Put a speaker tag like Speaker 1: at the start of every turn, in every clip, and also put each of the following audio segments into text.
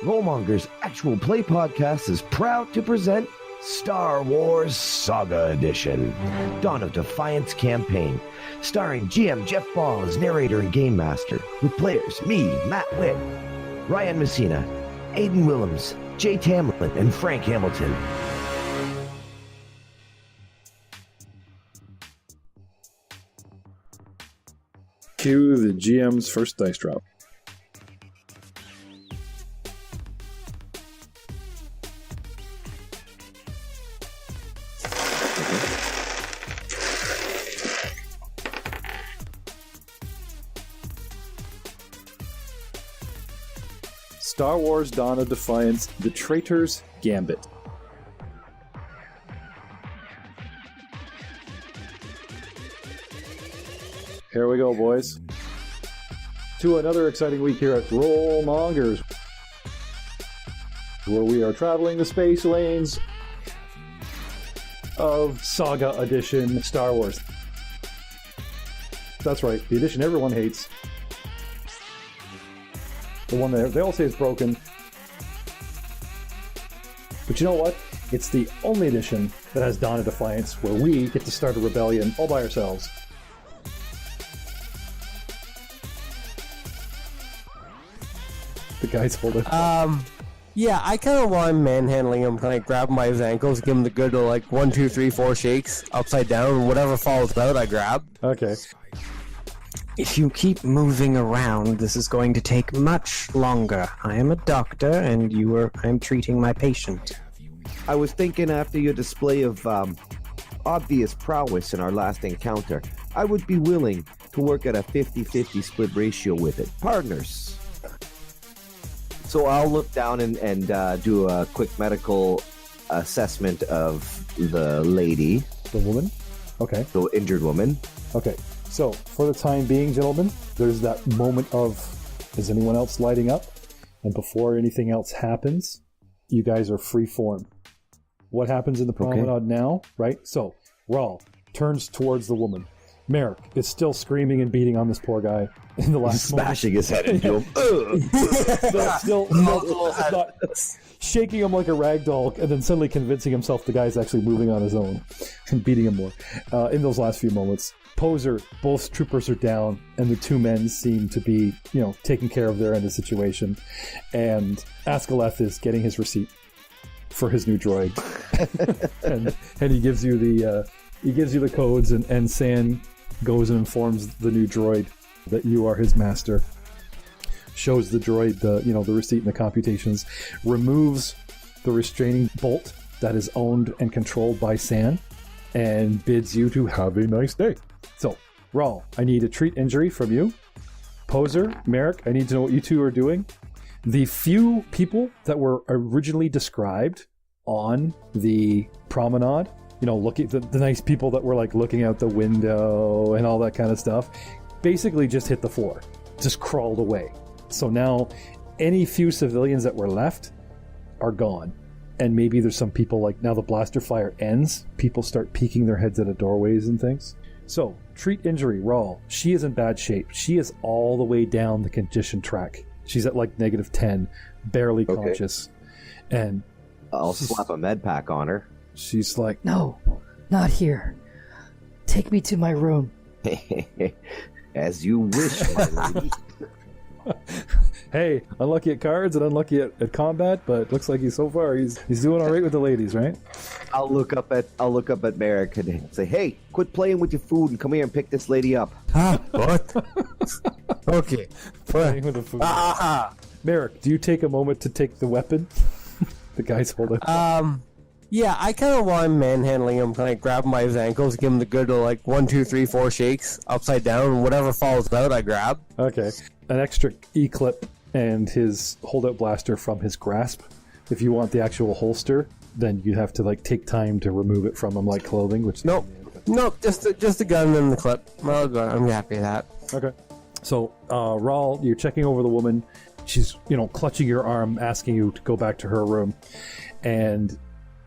Speaker 1: Mongers Actual Play Podcast is proud to present Star Wars Saga Edition, Dawn of Defiance campaign, starring GM Jeff Ball as narrator and game master, with players me, Matt Witt, Ryan Messina, Aiden Willems, Jay Tamblin, and Frank Hamilton.
Speaker 2: Cue the GM's first dice drop. Star Wars Dawn of Defiance, The Traitor's Gambit. Here we go, boys. To another exciting week here at Roll Mongers, where we are traveling the space lanes of Saga Edition Star Wars. That's right, the edition everyone hates. The one that they all say is broken. But you know what? It's the only edition that has Dawn of Defiance, where we get to start a rebellion all by ourselves. The guy's holding.
Speaker 3: Yeah, I kind of want manhandling him, kind of grab him by his ankles, give him the good, like, 1, 2, 3, 4 shakes, upside down, whatever falls out, I grab.
Speaker 2: Okay.
Speaker 4: If you keep moving around, this is going to take much longer. I am a doctor, and I'm treating my patient.
Speaker 1: I was thinking after your display of obvious prowess in our last encounter, I would be willing to work at a 50-50 split ratio with it. Partners. So I'll look down and do a quick medical assessment of the lady.
Speaker 2: The woman? Okay.
Speaker 1: The injured woman.
Speaker 2: Okay. So, for the time being, gentlemen, there's that moment of, is anyone else lighting up? And before anything else happens, you guys are free form. What happens in the promenade now, right? So, Raul turns towards the woman. Merrick is still screaming and beating on this poor guy in the last
Speaker 1: smashing his head into him.
Speaker 2: still shaking him like a rag doll, and then suddenly convincing himself the guy's actually moving on his own and beating him more. In those last few moments, Pozer, both troopers are down, and the two men seem to be, taking care of their end of the situation. And Askaleth is getting his receipt for his new droid, and he gives you the codes, and San goes and informs the new droid that you are his master. Shows the droid the receipt and the computations, removes the restraining bolt that is owned and controlled by San, and bids you to have a nice day. So, Raul, I need a treat injury from you. Pozer, Merrick, I need to know what you two are doing. The few people that were originally described on the promenade, look at the nice people that were like looking out the window and all that kind of stuff, basically just hit the floor, just crawled away. So now any few civilians that were left are gone. And maybe there's some people, like, now the blaster fire ends, people start peeking their heads out of doorways and things. So, treat injury, Raul. She is in bad shape. She is all the way down the condition track. She's at like -10, barely conscious. And
Speaker 1: I'll slap a med pack on her.
Speaker 2: She's like,
Speaker 5: "No, not here. Take me to my room."
Speaker 1: As you wish, my lady.
Speaker 2: Hey, unlucky at cards and unlucky at combat, but looks like so far he's doing all right with the ladies, right?
Speaker 1: I'll look up at Merrick and say, "Hey, quit playing with your food and come here and pick this lady up."
Speaker 3: What? Okay.
Speaker 2: Playing with the food. Merrick, do you take a moment to take the weapon? The guy's holding.
Speaker 3: Yeah, I kind of want manhandling him, kind of grab him by his ankles, give him the good, like, 1, 2, 3, 4 shakes, upside down, whatever falls out, I grab.
Speaker 2: Okay. An extra E-clip and his holdout blaster from his grasp. If you want the actual holster, then you have to, like, take time to remove it from him like clothing, which...
Speaker 3: Nope, just the gun and the clip. Well, I'm happy with that.
Speaker 2: Okay. So, Raul, you're checking over the woman. She's, clutching your arm, asking you to go back to her room. And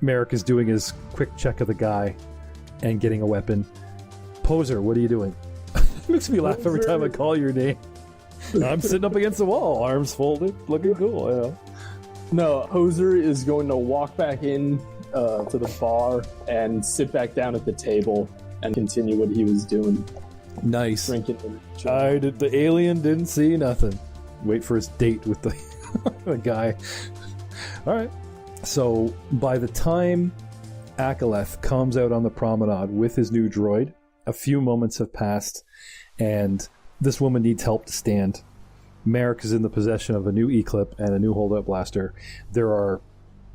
Speaker 2: Merrick is doing his quick check of the guy and getting a weapon. Pozer, what are you doing? Makes me laugh every time I call your name. I'm sitting up against the wall, arms folded, looking cool,
Speaker 6: No, Pozer is going to walk back in to the bar and sit back down at the table and continue what he was doing.
Speaker 2: Nice.
Speaker 6: Drinking.
Speaker 2: The alien didn't see nothing. Wait for his date with the, the guy. All right. So by the time Akaleth comes out on the promenade with his new droid, a few moments have passed, and this woman needs help to stand. Merrick is in the possession of a new E-clip and a new holdout blaster. There are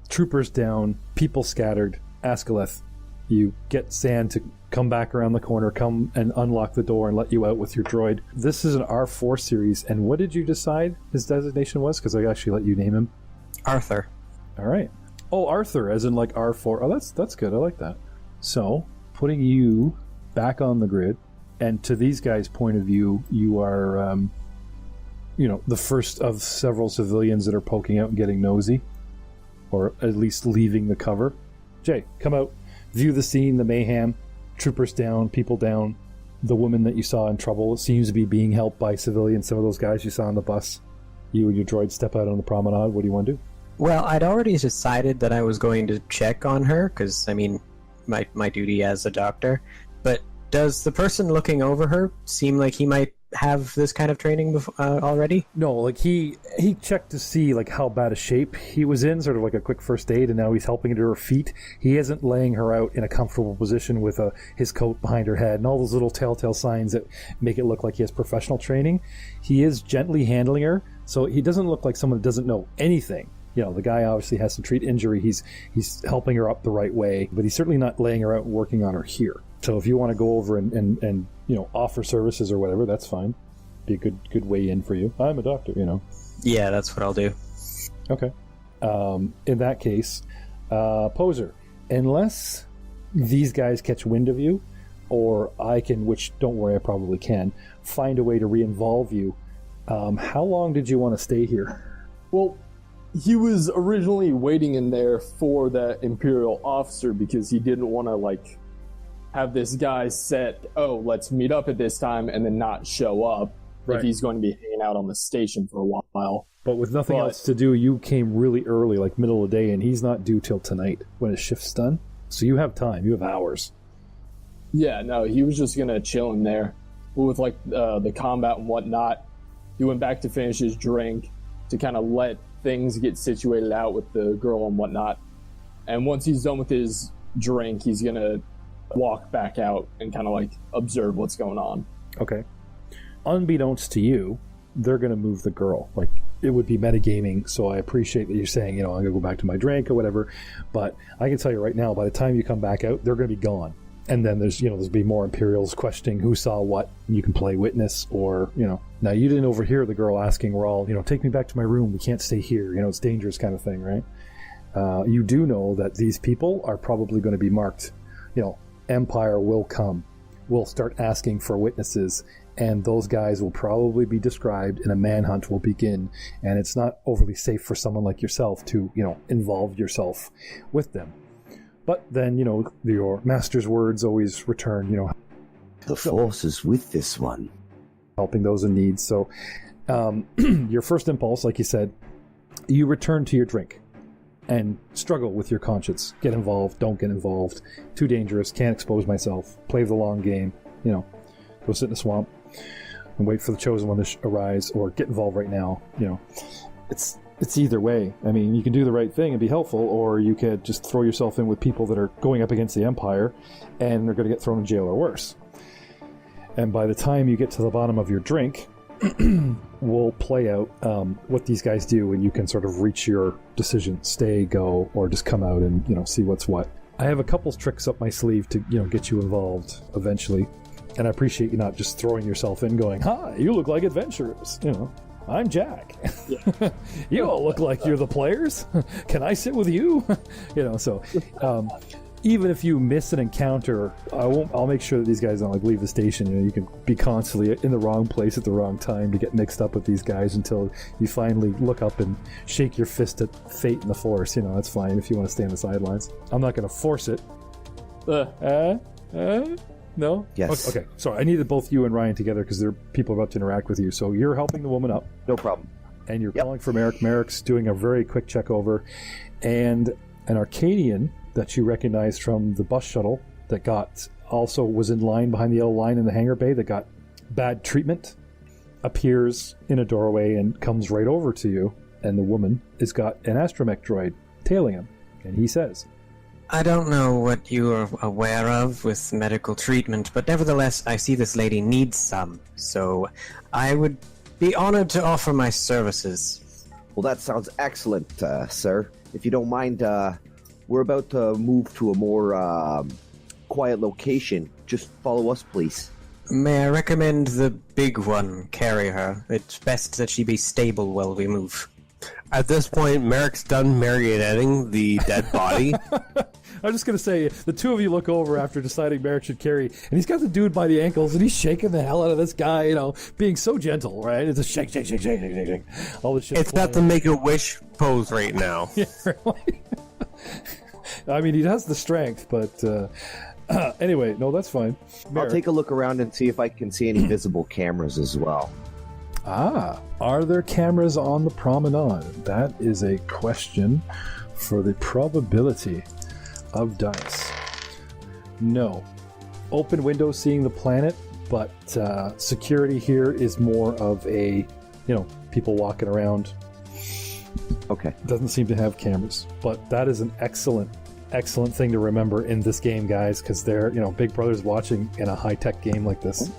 Speaker 2: troopers down, people scattered. Akaleth, you get Sand to come back around the corner, come and unlock the door and let you out with your droid. This is an R4 series, and what did you decide his designation was? Because I actually let you name him.
Speaker 4: Arthur.
Speaker 2: All right. Oh, Arthur, as in like R4. Oh, that's good. I like that. So, putting you back on the grid, and to these guys' point of view, you are, the first of several civilians that are poking out and getting nosy, or at least leaving the cover. Jay, come out, view the scene, the mayhem, troopers down, people down. The woman that you saw in trouble seems to be being helped by civilians, some of those guys you saw on the bus. You and your droid step out on the promenade. What do you want to do?
Speaker 4: Well, I'd already decided that I was going to check on her, because, my duty as a doctor. But does the person looking over her seem like he might have this kind of training already?
Speaker 2: No, like he checked to see like how bad a shape he was in, sort of like a quick first aid, and now he's helping her to her feet. He isn't laying her out in a comfortable position with his coat behind her head and all those little telltale signs that make it look like he has professional training. He is gently handling her, so he doesn't look like someone that doesn't know anything. The guy obviously has some treat injury. He's helping her up the right way, but he's certainly not laying her out and working on her here. So if you want to go over and offer services or whatever, that's fine. Be a good way in for you. I'm a doctor,
Speaker 4: Yeah, that's what I'll do.
Speaker 2: Okay. In that case, Pozer, unless these guys catch wind of you, or I can, which don't worry, I probably can, find a way to re-involve you, how long did you want to stay here?
Speaker 6: Well, he was originally waiting in there for that Imperial officer because he didn't want to, have this guy set, let's meet up at this time, and then not show up if he's going to be hanging out on the station for a while.
Speaker 2: But with nothing else to do, you came really early, like middle of the day, and he's not due till tonight when his shift's done. So you have time. You have hours.
Speaker 6: Yeah, no, he was just going to chill in there. But with, the combat and whatnot, he went back to finish his drink to kind of let things get situated out with the girl and whatnot. And once he's done with his drink, he's going to walk back out and kind of observe what's going on.
Speaker 2: Okay. Unbeknownst to you, they're going to move the girl. It would be metagaming, so I appreciate that you're saying, I'm going to go back to my drink or whatever, but I can tell you right now, by the time you come back out, they're going to be gone. And then there's be more Imperials questioning who saw what, and you can play witness, or, Now, you didn't overhear the girl asking Rawl, take me back to my room, we can't stay here, it's dangerous kind of thing, right? You do know that these people are probably going to be marked, Empire will come. We'll start asking for witnesses, and those guys will probably be described, and a manhunt will begin. And it's not overly safe for someone like yourself to, involve yourself with them. But then, your master's words always return,
Speaker 1: The Force is with this one.
Speaker 2: Helping those in need. So, your first impulse, like you said, you return to your drink and struggle with your conscience. Get involved, don't get involved. Too dangerous, can't expose myself. Play the long game, go sit in the swamp and wait for the chosen one to arise, or get involved right now. It's either way. You can do the right thing and be helpful, or you could just throw yourself in with people that are going up against the Empire and they're going to get thrown in jail or worse. And by the time you get to the bottom of your drink, we'll play out what these guys do, and you can sort of reach your decision: stay, go, or just come out and see what's what. I have a couple tricks up my sleeve to get you involved eventually, and I appreciate you not just throwing yourself in, going, "Hi, you look like adventurers." I'm Jack. Yeah. You all look like you're the players. Can I sit with you? So even if you miss an encounter, I'll make sure that these guys don't leave the station. You can be constantly in the wrong place at the wrong time to get mixed up with these guys until you finally look up and shake your fist at fate and the Force. That's fine if you want to stay on the sidelines. I'm not going to force it. No?
Speaker 1: Yes.
Speaker 2: Okay. Sorry, I needed both you and Ryan together because there are people about to interact with you. So you're helping the woman up.
Speaker 1: No problem.
Speaker 2: and you're calling for Merrick. Merrick's doing a very quick check over, and an Arcadian that you recognize from the bus shuttle that was in line behind the yellow line in the hangar bay that got bad treatment appears in a doorway and comes right over to you, and the woman has got an astromech droid tailing him, and he says,
Speaker 4: I don't know what you are aware of with medical treatment, but nevertheless, I see this lady needs some, so I would be honored to offer my services.
Speaker 1: Well, that sounds excellent, sir. If you don't mind, we're about to move to a more quiet location. Just follow us, please.
Speaker 4: May I recommend the big one carry her? It's best that she be stable while we move.
Speaker 3: At this point, Merrick's done marionetting the dead body.
Speaker 2: I'm just going to say, the two of you look over after deciding Merrick should carry, and he's got the dude by the ankles, and he's shaking the hell out of this guy, being so gentle, right? It's a shake, shake, shake, shake, shake, shake, shake. All this shit.
Speaker 3: It's not the Make-A-Wish pose right now.
Speaker 2: Yeah, really. I mean, he has the strength, but anyway, no, that's fine.
Speaker 1: I'll take a look around and see if I can see any visible cameras as well.
Speaker 2: Are there cameras on the promenade? That is a question for the probability of dice. No. Open window seeing the planet, but security here is more of a, people walking around.
Speaker 1: Okay.
Speaker 2: Doesn't seem to have cameras, but that is an excellent thing to remember in this game, guys, because they're, Big Brother's watching in a high-tech game like this.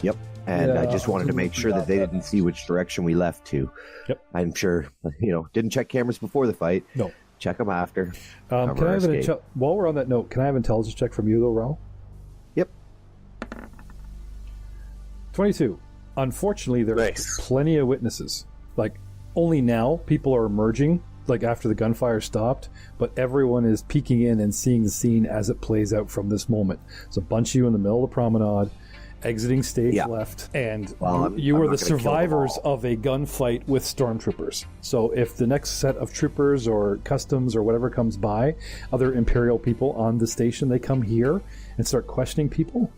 Speaker 1: Yep. And I just wanted to make sure that they didn't see which direction we left to.
Speaker 2: Yep.
Speaker 1: I'm sure, didn't check cameras before the fight.
Speaker 2: No.
Speaker 1: Check them after.
Speaker 2: Can I have while we're on that note, can I have an intelligence check from you, though, Raul?
Speaker 1: Yep.
Speaker 2: 22. Unfortunately, there are plenty of witnesses. Like, only now people are emerging, like after the gunfire stopped, but everyone is peeking in and seeing the scene as it plays out from this moment. There's a bunch of you in the middle of the promenade, exiting stage left, and you were the survivors of a gunfight with stormtroopers. So if the next set of troopers or customs or whatever comes by, other Imperial people on the station, they come here and start questioning people,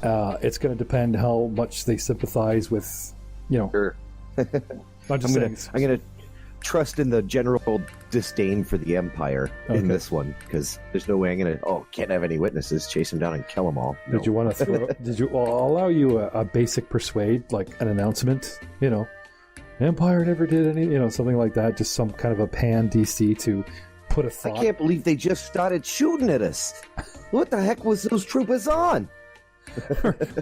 Speaker 2: it's going to depend how much they sympathize with,
Speaker 1: Sure.
Speaker 2: I'm going
Speaker 1: to trust in the general disdain for the Empire in this one, because there's no way I'm going to, can't have any witnesses, chase them down and kill them all. No.
Speaker 2: Did you want to throw, I'll allow you a basic persuade, like an announcement, Empire never did any, something like that, just some kind of a pan DC to put a thought.
Speaker 1: I can't believe they just started shooting at us. What the heck was those troopers on?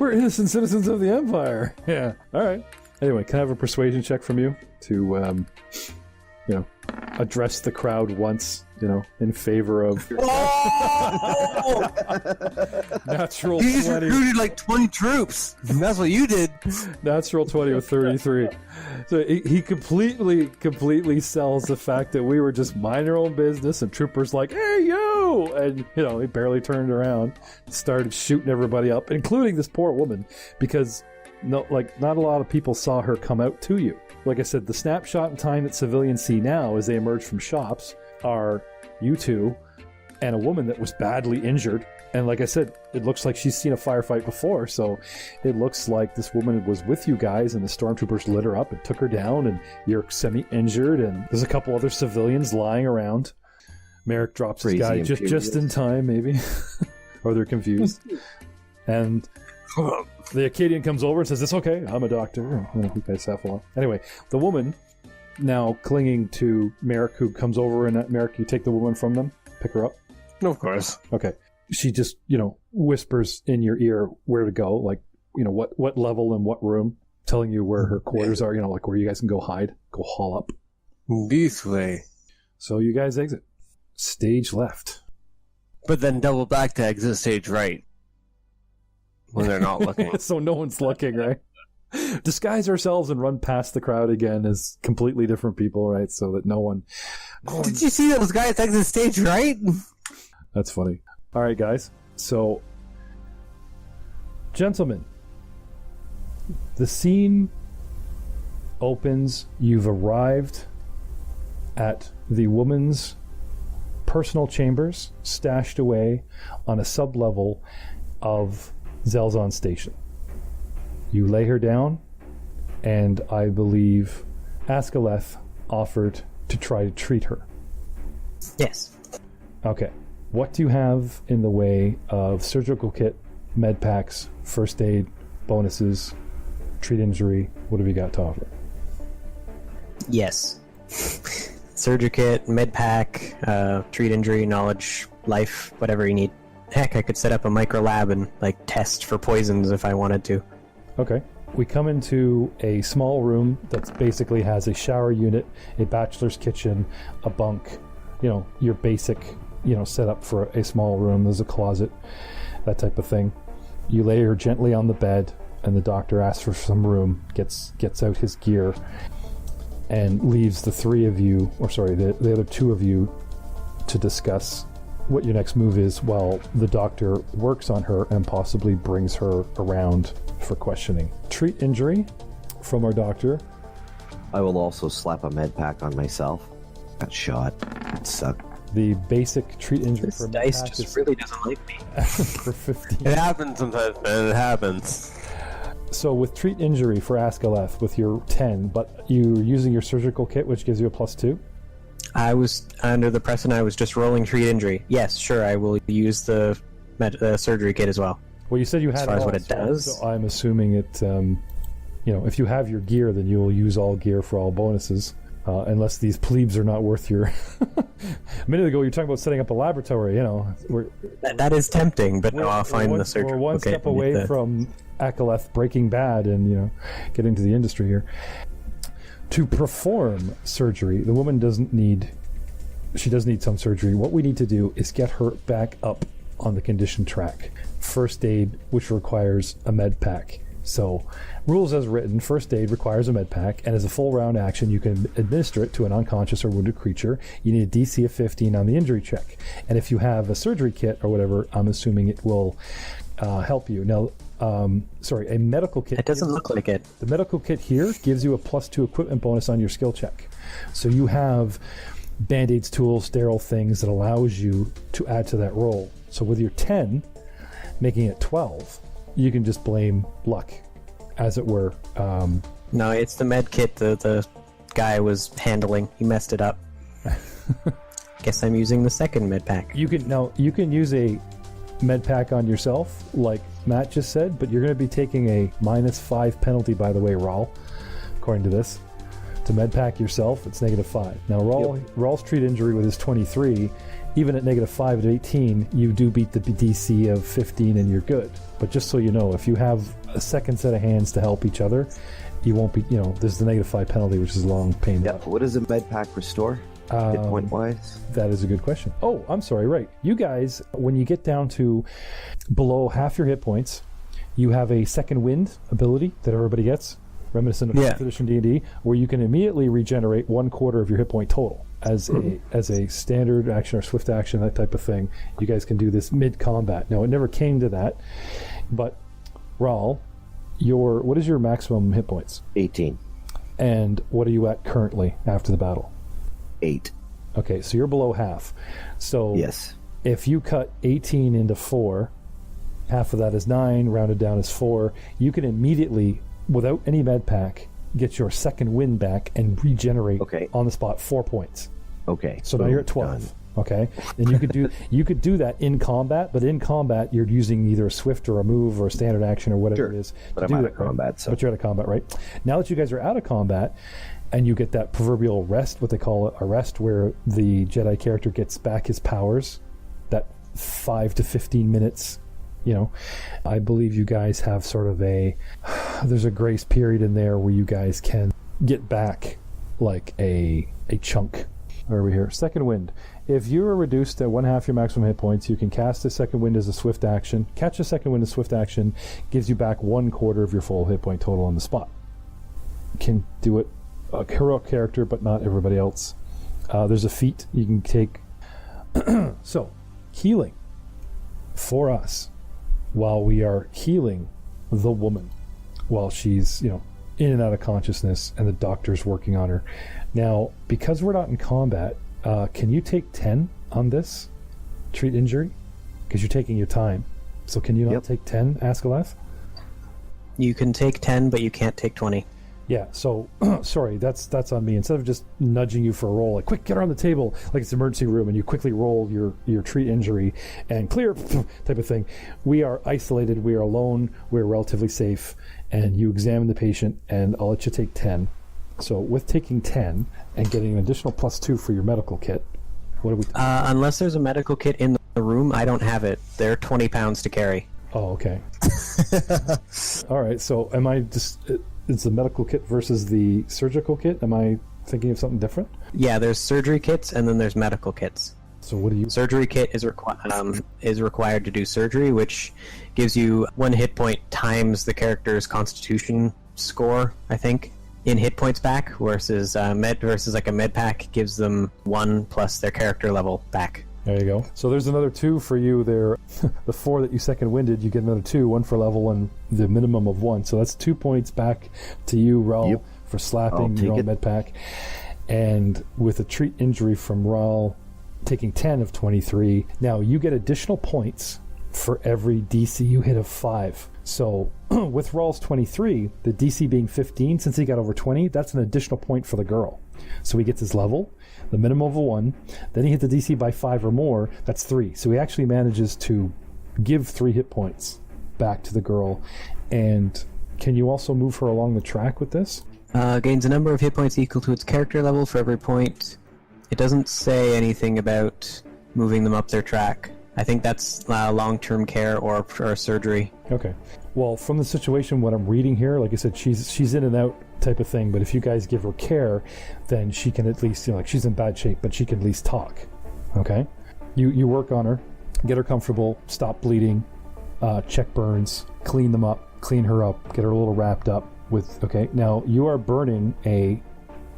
Speaker 2: We're innocent citizens of the Empire. Yeah, all right. Anyway, can I have a persuasion check from you to, address the crowd once, in favor of...
Speaker 3: Oh!
Speaker 2: Natural
Speaker 3: You just
Speaker 2: 20.
Speaker 3: recruited like 20 troops. That's what you did.
Speaker 2: Natural 20 with 33. So he completely sells the fact that we were just minding our own business, and troopers like, hey, you! And, he barely turned around, started shooting everybody up, including this poor woman, because... not a lot of people saw her come out to you. Like I said, the snapshot in time that civilians see now as they emerge from shops are you two and a woman that was badly injured. And like I said, it looks like she's seen a firefight before, so it looks like this woman was with you guys and the stormtroopers lit her up and took her down, and you're semi-injured, and there's a couple other civilians lying around. Merrick drops his guy just in time, maybe. Or they're confused. And... the Acadian comes over and says, "It's okay, I'm a doctor." You guys have one. Anyway, the woman now clinging to Merrick, who comes over, and Merrick, you take the woman from them, pick her up.
Speaker 3: Of course.
Speaker 2: Okay. She just, whispers in your ear where to go, like, what level and what room, telling you where her quarters are, like where you guys can go hide, go haul up.
Speaker 3: This way.
Speaker 2: So you guys exit. Stage left.
Speaker 3: But then double back to exit stage right. When they're not looking.
Speaker 2: So no one's looking, right? Disguise ourselves and run past the crowd again as completely different people, right? So that no one...
Speaker 3: Did you see those guys exit stage right?
Speaker 2: That's funny. All right, guys. So, gentlemen, the scene opens. You've arrived at the woman's personal chambers, stashed away on a sub-level of Zelzon Station. You lay her down, and I believe Askalev offered to try to treat her.
Speaker 4: Yes.
Speaker 2: Okay. What do you have in the way of surgical kit, med packs, first aid, bonuses, treat injury? What have you got to offer?
Speaker 4: Yes. Surgikit, med pack, treat injury, knowledge, life, whatever you need. Heck, I could set up a micro lab and test for poisons if I wanted to.
Speaker 2: Okay. We come into a small room that basically has a shower unit, a bachelor's kitchen, a bunk, your basic, setup for a small room. There's a closet, that type of thing. You lay her gently on the bed, and the doctor asks for some room, gets out his gear, and leaves the the other two of you to discuss what your next move is while the doctor works on her and possibly brings her around for questioning. Treat injury from our doctor.
Speaker 1: I will also slap a med pack on myself. Got shot. It sucked.
Speaker 2: The basic treat injury
Speaker 4: This
Speaker 2: for
Speaker 4: dice
Speaker 2: med pack
Speaker 4: just really doesn't like me.
Speaker 2: for 15.
Speaker 3: It happens sometimes, man. It happens.
Speaker 2: So with treat injury for Askalev with your 10, but you're using your surgical kit, which gives you a +2.
Speaker 4: I was under the precedent I was just rolling treat injury. Yes, sure, I will use the surgery kit as well.
Speaker 2: Well, you said you had
Speaker 4: As far as
Speaker 2: all,
Speaker 4: what it
Speaker 2: so-
Speaker 4: does?
Speaker 2: So I'm assuming it. If you have your gear, then you will use all gear for all bonuses, unless these plebes are not worth your. A minute ago, you were talking about setting up a laboratory.
Speaker 4: That is tempting, but no, I'll find
Speaker 2: we're
Speaker 4: the surgery.
Speaker 2: We're one step away from Akaleth breaking bad and getting to the industry here. To perform surgery, the woman does need some surgery. What we need to do is get her back up on the condition track. First aid, which requires a med pack. So, rules as written, first aid requires a med pack, and as a full round action, you can administer it to an unconscious or wounded creature. You need a DC of 15 on the injury check. And if you have a surgery kit or whatever, I'm assuming it will help you. Now, a medical kit.
Speaker 4: It doesn't look like it.
Speaker 2: The medical kit here gives you a +2 equipment bonus on your skill check. So you have band-aids, tools, sterile things that allows you to add to that roll. So with your 10, making it 12, you can just blame luck, as it were.
Speaker 4: No, it's the med kit the guy was handling. He messed it up. Guess I'm using the second med pack.
Speaker 2: You can use a med pack on yourself, like Matt just said, but you're going to be taking a -5 penalty, by the way, Raul, according to this. To med pack yourself, it's -5. Now, Raul's treat injury with his 23, even at -5 to 18, you do beat the DC of 15 and you're good. But just so you know, if you have a second set of hands to help each other, you won't be, there's the -5 penalty, which is long pain.
Speaker 1: Yep. What does a med pack restore? Hit point wise?
Speaker 2: That is a good question. Oh, I'm sorry, right. You guys, when you get down to below half your hit points, you have a second wind ability that everybody gets, reminiscent of 5th edition D&D, where you can immediately regenerate 1/4 of your hit point total as a standard action or swift action, that type of thing. You guys can do this mid-combat. Now, it never came to that, but Raul, what is your maximum hit points?
Speaker 1: 18.
Speaker 2: And what are you at currently after the battle?
Speaker 1: 8.
Speaker 2: Okay, so you're below half. So
Speaker 1: yes,
Speaker 2: if you cut 18 into 4, half of that is 9, rounded down is 4, you can immediately, without any med pack, get your second wind back and regenerate on the spot 4 points.
Speaker 1: Okay.
Speaker 2: So now you're at 12. Done. Okay, and you could do that in combat, but in combat you're using either a swift or a move or a standard action or whatever it is.
Speaker 1: But I'm out of combat. So.
Speaker 2: But you're out of combat, right? Now that you guys are out of combat, and you get that proverbial rest, what they call a rest, where the Jedi character gets back his powers, that 5 to 15 minutes. I believe you guys have sort of there's a grace period in there where you guys can get back like a chunk. Where are we here? Second wind. If you are reduced to 1/2 your maximum hit points, you can cast a second wind as a swift action. Catch a second wind as swift action gives you back 1/4 of your full hit point total on the spot. Can do it a heroic character, but not everybody else. There's a feat you can take. So, healing for us while we are healing the woman while she's, in and out of consciousness and the doctor's working on her. Now, because we're not in combat, can you take 10 on this treat injury? Because you're taking your time. So can you not take 10, Askalev?
Speaker 4: You can take 10, but you can't take 20.
Speaker 2: Yeah, so, sorry, that's on me. Instead of just nudging you for a roll, like, quick, get her on the table, like it's an emergency room, and you quickly roll your treat injury and clear type of thing, we are isolated, we are alone, we're relatively safe, and you examine the patient, and I'll let you take 10. So with taking 10 and getting an additional +2 for your medical kit, what do we...
Speaker 4: Unless there's a medical kit in the room, I don't have it. They're 20 pounds to carry.
Speaker 2: Oh, okay. All right, so am I just... It's the medical kit versus the surgical kit? Am I thinking of something different?
Speaker 4: Yeah, there's surgery kits and then there's medical kits.
Speaker 2: So what do you...
Speaker 4: Surgery kit is required to do surgery, which gives you 1 hit point times the character's constitution score, I think, in hit points back, versus like a med pack gives them 1 plus their character level back.
Speaker 2: There you go. So there's another 2 for you there. The 4 that you second winded, you get another 2, 1 for level and the minimum of 1. So that's 2 points back to you, Raul, for slapping your own med pack. And with a treat injury from Raul, taking 10 of 23. Now you get additional points for every DC you hit of 5. So with Raul's 23, the DC being 15, since he got over 20, that's an additional point for the girl. So he gets his level, the minimum of a 1, then he hit the DC by 5 or more, that's 3. So he actually manages to give 3 hit points back to the girl. And can you also move her along the track with this?
Speaker 4: Gains a number of hit points equal to its character level for every point. It doesn't say anything about moving them up their track. I think that's long-term care or surgery.
Speaker 2: Okay. Well, from the situation, what I'm reading here, like I said, she's in and out type of thing, but if you guys give her care, then she can at least, like, she's in bad shape, but she can at least talk. Okay? You work on her, get her comfortable, stop bleeding, check burns, clean them up, clean her up, get her a little wrapped up with, okay? Now, you are burning a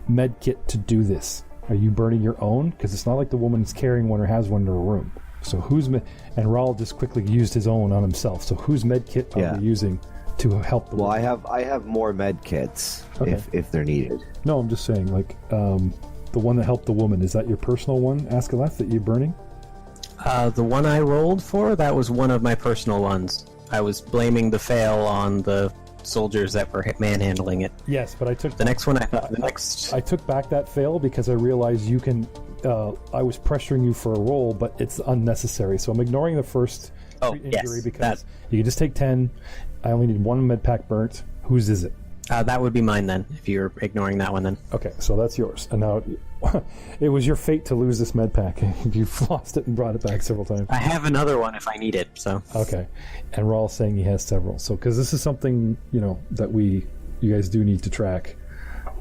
Speaker 2: med kit to do this. Are you burning your own? Because it's not like the woman's carrying one or has one in her room. So and Raul just quickly used his own on himself. So whose med kit are we using to help the woman?
Speaker 1: I have more med kits
Speaker 2: Okay.
Speaker 1: if they're needed.
Speaker 2: No, I'm just saying, like, the one that helped the woman, is that your personal one, Ascaleth, that you're burning?
Speaker 4: The one I rolled for, that was one of my personal ones. I was blaming the fail on the soldiers that were manhandling it.
Speaker 2: Yes, but I took
Speaker 4: The next one, I
Speaker 2: took back that fail because I realized you can. I was pressuring you for a roll, but it's unnecessary. So I'm ignoring the first injury because you can just take 10. I only need 1 med pack burnt. Whose is it?
Speaker 4: That would be mine then, if you're ignoring that one then.
Speaker 2: Okay, so that's yours. And now it was your fate to lose this med pack. You've lost it and brought it back several times.
Speaker 4: I have another one if I need it, so.
Speaker 2: Okay, and Rawl's saying he has several. So, because this is something, that you guys do need to track.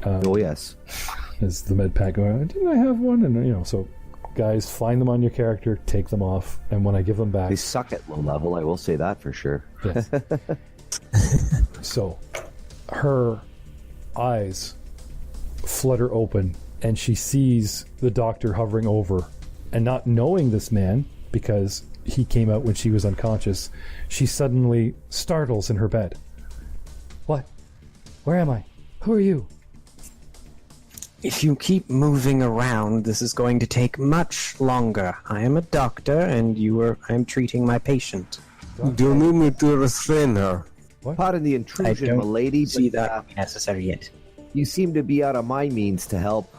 Speaker 1: Oh, yes.
Speaker 2: Is the med pack going, didn't I have one? And, so guys, find them on your character, take them off, and when I give them back...
Speaker 1: They suck at low level, I will say that for sure.
Speaker 2: Yes. So, her eyes flutter open, and she sees the doctor hovering over, and not knowing this man, because he came out when she was unconscious, she suddenly startles in her bed.
Speaker 5: What? Where am I? Who are you?
Speaker 4: If you keep moving around, this is going to take much longer. I am a doctor, and I am treating my patient.
Speaker 3: Do you need me to restrain her?
Speaker 1: Pardon the intrusion, milady,
Speaker 4: See
Speaker 1: but
Speaker 4: that necessary yet.
Speaker 1: you seem to be out of my means to help,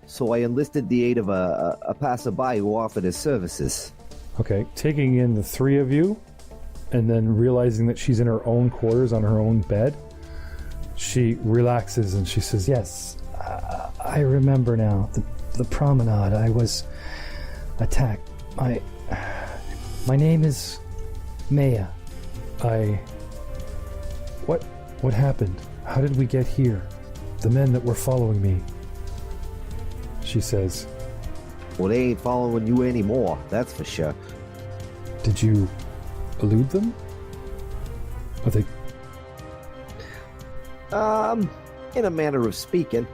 Speaker 1: so I enlisted the aid of a passerby who offered his services.
Speaker 2: Okay, taking in the 3 of you, and then realizing that she's in her own quarters on her own bed, she relaxes and she says,
Speaker 5: Yes, I remember now. The promenade. I was attacked. My name is Maya.
Speaker 2: What happened? How did we get here? The men that were following me. She says,
Speaker 1: Well, they ain't following you anymore, that's for sure.
Speaker 2: did you elude them? Are they...
Speaker 1: In a manner of speaking.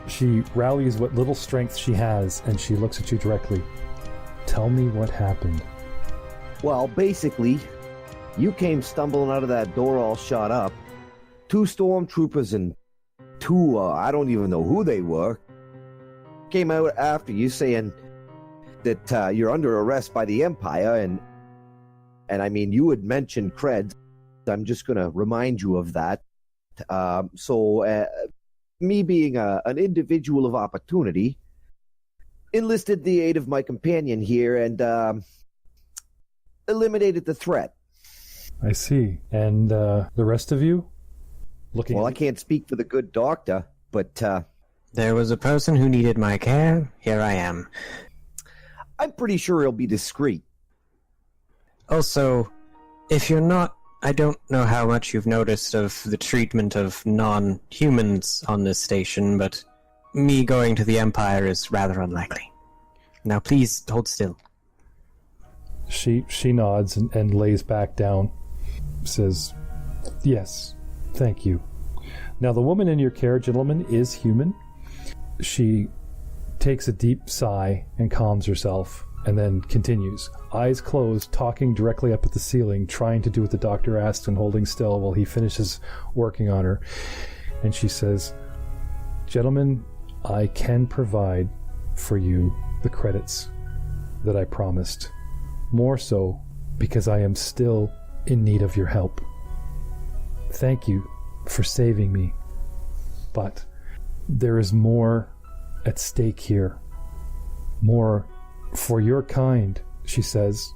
Speaker 2: She rallies what little strength she has, and she looks at you directly. Tell me what happened.
Speaker 1: Well, basically, you came stumbling out of that door all shot up. 2 stormtroopers and 2, I don't even know who they were, came out after you saying that you're under arrest by the Empire, and I mean, you had mentioned creds. I'm just going to remind you of that. So me being an individual of opportunity, enlisted the aid of my companion here and eliminated the threat.
Speaker 2: I see. And the rest of you?
Speaker 1: Well, I can't speak for the good doctor, but
Speaker 4: There was a person who needed my care. Here I am.
Speaker 1: I'm pretty sure he'll be discreet.
Speaker 4: Also, if you're not, I don't know how much you've noticed of the treatment of non-humans on this station, but me going to the Empire is rather unlikely. Now please hold still.
Speaker 2: She nods and lays back down. Says, yes, thank you. Now the woman in your care, gentlemen, is human. She takes a deep sigh and calms herself, and then continues, eyes closed, talking directly up at the ceiling, trying to do what the doctor asks and holding still while he finishes working on her. And she says, gentlemen, I can provide for you the credits that I promised. More so because I am still in need of your help. Thank you for saving me. But there is more at stake here. More for your kind, she says,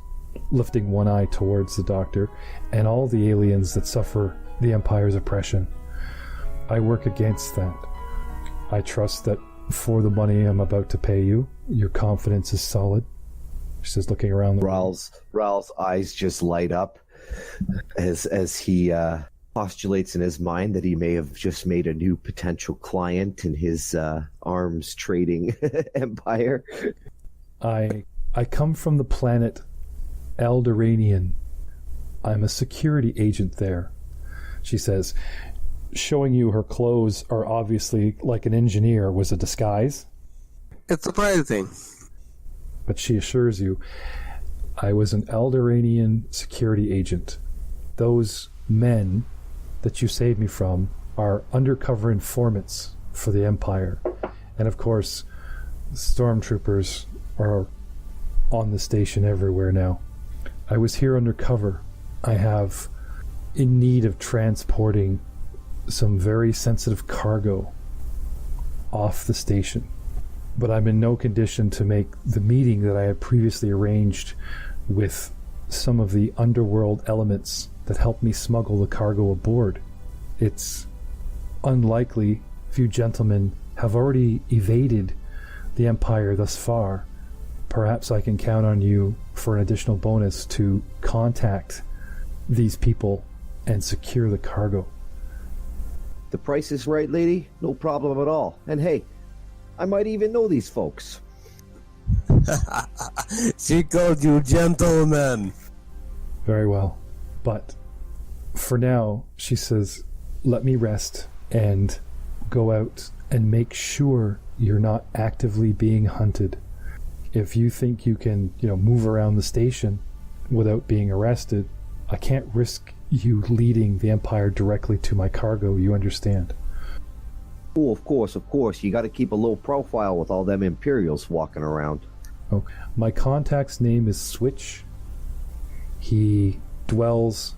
Speaker 2: lifting one eye towards the doctor, and all the aliens that suffer the Empire's oppression. I work against that. I trust that for the money I'm about to pay you, your confidence is solid. She says, looking around the room.
Speaker 1: Ral's eyes just light up as he postulates in his mind that he may have just made a new potential client in his arms trading empire.
Speaker 2: I come from the planet Eldoranian. I'm a security agent there, she says. Showing you her clothes are obviously like an engineer was a disguise.
Speaker 3: It's surprising.
Speaker 2: But she assures you, I was an Eldoranian security agent. Those men that you saved me from are undercover informants for the Empire. And of course, stormtroopers are on the station everywhere now. I was here undercover. I have in need of transporting some very sensitive cargo off the station. But I'm in no condition to make the meeting that I had previously arranged with some of the underworld elements that helped me smuggle the cargo aboard. It's unlikely few gentlemen have already evaded the Empire thus far. Perhaps I can count on you for an additional bonus to contact these people and secure the cargo.
Speaker 1: The price is right, lady. No problem at all. And hey, I might even know these folks.
Speaker 3: She called you gentlemen.
Speaker 2: Very well. But for now, she says, let me rest and go out and make sure you're not actively being hunted. If you think you can, move around the station without being arrested, I can't risk you leading the Empire directly to my cargo, you understand?
Speaker 1: Oh, of course. You got to keep a low profile with all them Imperials walking around.
Speaker 2: Oh, my contact's name is Switch. He dwells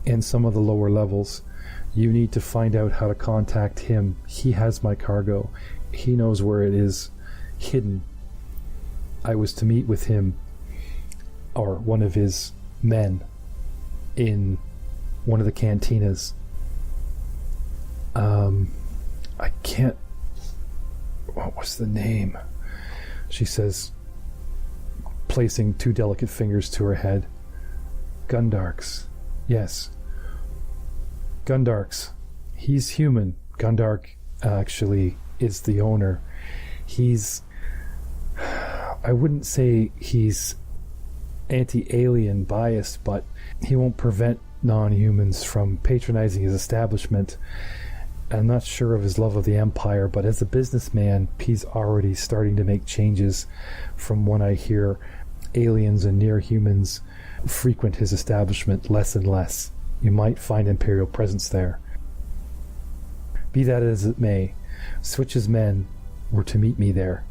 Speaker 2: in some of the lower levels. You need to find out how to contact him. He has my cargo. He knows where it is hidden. I was to meet with him, or one of his men, in one of the cantinas. I can't... What was the name? She says, placing two delicate fingers to her head. Gundarks. Yes. Gundarks. He's human. Gundark actually is the owner. He's... I wouldn't say he's anti-alien biased, but he won't prevent non-humans from patronizing his establishment. I'm not sure of his love of the Empire, but as a businessman, he's already starting to make changes. From what I hear, aliens and near-humans frequent his establishment less and less. You might find Imperial presence there. Be that as it may, Switch's men were to meet me there.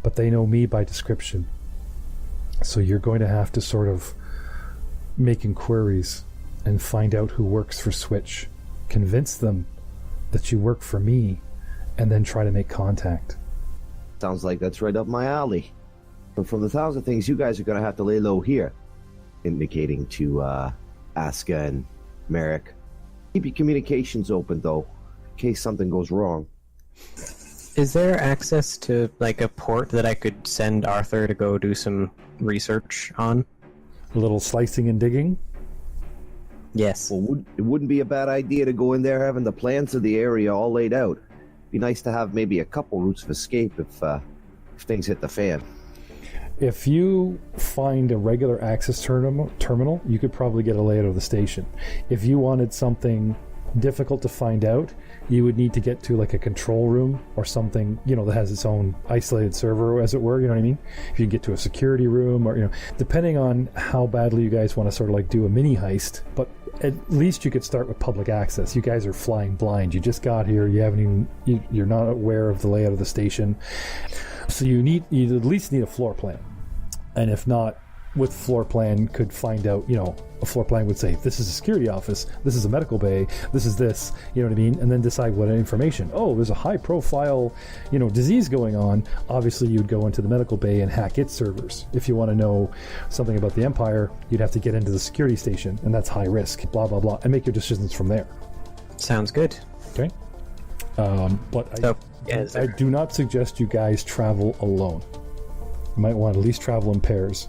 Speaker 2: But they know me by description. So you're going to have to sort of make inquiries and find out who works for Switch. Convince them that you work for me and then try to make contact.
Speaker 1: Sounds like that's right up my alley. But from the sounds of things, you guys are going to have to lay low here. Indicating to Aska and Merrick. Keep your communications open, though, in case something goes wrong.
Speaker 4: Is there access to like a port that I could send Arthur to go do some research on?
Speaker 2: A little slicing and digging.
Speaker 4: Yes.
Speaker 1: Well, it wouldn't be a bad idea to go in there having the plans of the area all laid out. Be nice to have maybe a couple routes of escape if things hit the fan.
Speaker 2: If you find a regular access terminal, you could probably get a layout of the station. If you wanted something difficult to find out, you would need to get to like a control room or something, that has its own isolated server, as it were, you know what I mean? If you can get to a security room or, depending on how badly you guys want to sort of like do a mini heist, but at least you could start with public access. You guys are flying blind. You just got here. You're not aware of the layout of the station. So you at least need a floor plan. And if not, with floor plan could find out, a floor plan would say, this is a security office, this is a medical bay, this is this, you know what I mean? And then decide what information. Oh, there's a high profile, disease going on. Obviously, you'd go into the medical bay and hack its servers. If you want to know something about the Empire, you'd have to get into the security station, and that's high risk, blah, blah, blah, and make your decisions from there.
Speaker 4: Sounds good.
Speaker 2: Okay? But I do not suggest you guys travel alone. You might want to at least travel in pairs.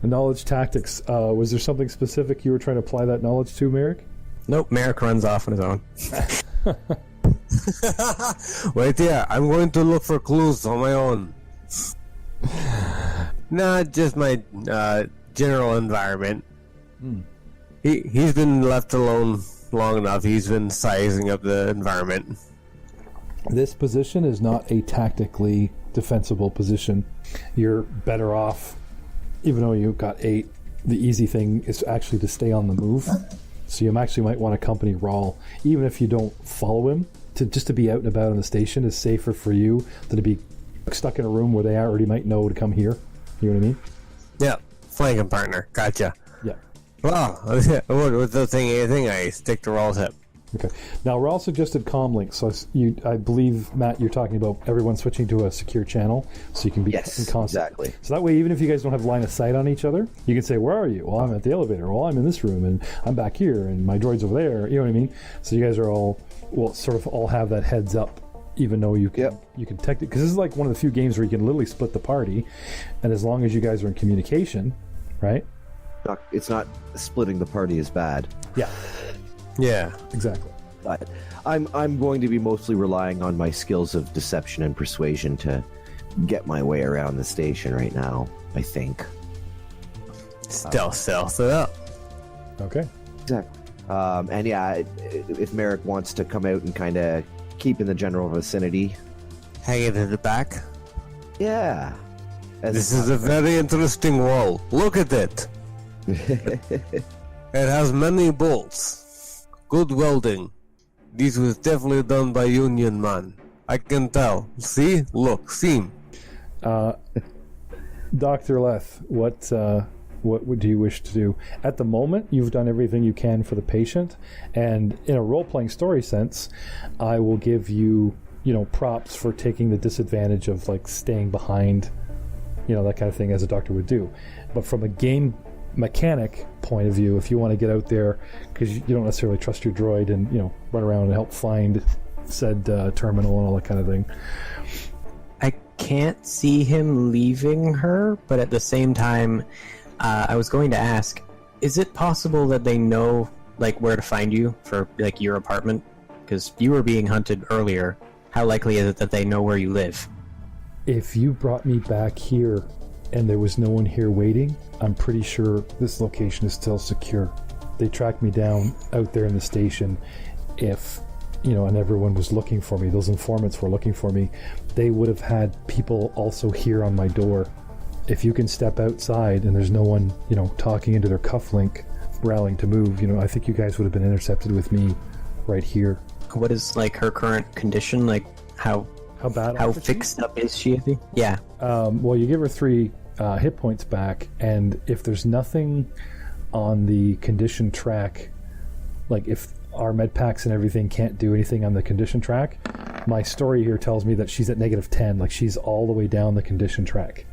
Speaker 2: Knowledge tactics. Was there something specific you were trying to apply that knowledge to, Merrick?
Speaker 4: Nope, Merrick runs off on his own.
Speaker 3: Wait here, I'm going to look for clues on my own. Not just my general environment. He's been left alone long enough. He's been sizing up the environment.
Speaker 2: This position is not a tactically defensible position. You're better off, even though you got 8, the easy thing is actually to stay on the move. So you actually might want to accompany Rawl, even if you don't follow him. Just to be out and about in the station is safer for you than to be stuck in a room where they already might know to come here. You know what I mean?
Speaker 3: Yeah, flanking partner. Gotcha.
Speaker 2: Yeah.
Speaker 3: Well, without saying anything, I stick to Rawl's hip.
Speaker 2: Okay. Now, Rawl suggested comm links. So I believe, Matt, you're talking about everyone switching to a secure channel so you can be in constant.
Speaker 1: Exactly.
Speaker 2: So that way, even if you guys don't have line of sight on each other, you can say, where are you? Well, I'm at the elevator. Well, I'm in this room, and I'm back here, and my droid's over there. You know what I mean? So you guys are all, sort of all have that heads up, even though you can text it. Because this is like one of the few games where you can literally split the party, and as long as you guys are in communication, right?
Speaker 1: It's not splitting the party is bad.
Speaker 2: Yeah.
Speaker 3: Yeah,
Speaker 2: exactly.
Speaker 1: But I'm going to be mostly relying on my skills of deception and persuasion to get my way around the station right now, I think.
Speaker 3: Stealth it up.
Speaker 2: Okay.
Speaker 1: Exactly. And yeah, if Merrick wants to come out and kind of keep in the general vicinity.
Speaker 3: Hang it in the back.
Speaker 1: Yeah.
Speaker 3: This is a very interesting wall. Look at it. It has many bolts. Good welding. This was definitely done by Union man. I can tell. See? Look. Seam.
Speaker 2: Dr. Leth, what do you wish to do? At the moment, you've done everything you can for the patient, and in a role-playing story sense, I will give you, props for taking the disadvantage of, like, staying behind, that kind of thing, as a doctor would do. But from a game mechanic point of view, if you want to get out there because you don't necessarily trust your droid and run around and help find said terminal and all that kind of thing,
Speaker 4: I can't see him leaving her, but at the same time, I was going to ask, is it possible that they know like where to find you for like your apartment? Because you were being hunted earlier. How likely is it that they know where you live?
Speaker 2: If you brought me back here and there was no one here waiting, I'm pretty sure this location is still secure. They tracked me down out there in the station. If, and everyone was looking for me, those informants were looking for me, they would have had people also here on my door. If you can step outside and there's no one, talking into their cufflink, rallying to move, I think you guys would have been intercepted with me right here.
Speaker 4: What is like her current condition? Like how
Speaker 2: bad?
Speaker 4: How fixed up is she? Yeah.
Speaker 2: Well, you give her 3 hit points back, and if there's nothing on the condition track like if our med packs and everything can't do anything on the condition track, my story here tells me that she's at -10, like she's all the way down the condition track.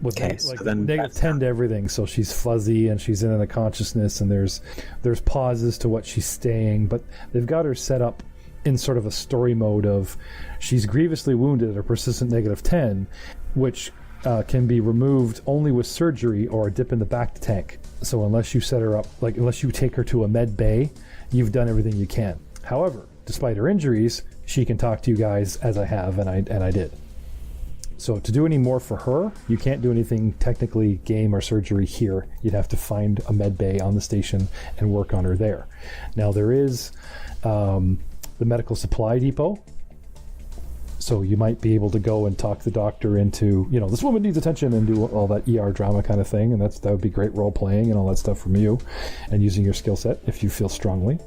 Speaker 2: With
Speaker 4: so then
Speaker 2: negative 10 to everything, so she's fuzzy and she's in a consciousness, and there's pauses to what she's saying, but they've got her set up in sort of a story mode of she's grievously wounded at a persistent -10, which can be removed only with surgery or a dip in the back tank. So unless you set her up, like unless you take her to a med bay, you've done everything you can. However, despite her injuries, she can talk to you guys, as I have, and I did. So to do any more for her, you can't do anything technically game or surgery here. You'd have to find a med bay on the station and work on her there. Now there is the medical supply depot. So you might be able to go and talk the doctor into, this woman needs attention, and do all that ER drama kind of thing, and that would be great role playing and all that stuff from you, and using your skill set if you feel strongly.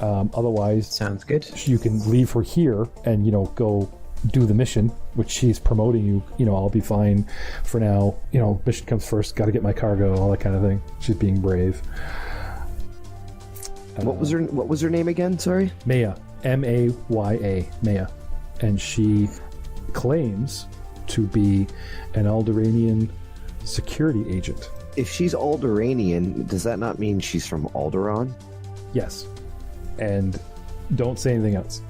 Speaker 2: Otherwise,
Speaker 4: sounds good.
Speaker 2: You can leave her here and go do the mission, which she's promoting you. I'll be fine for now. Mission comes first. Got to get my cargo, all that kind of thing. She's being brave.
Speaker 1: What was her name again? Sorry,
Speaker 2: Maya, Maya, Maya. And she claims to be an Alderanian security agent.
Speaker 1: If she's Alderanian, does that not mean she's from Alderaan?
Speaker 2: Yes. And don't say anything else.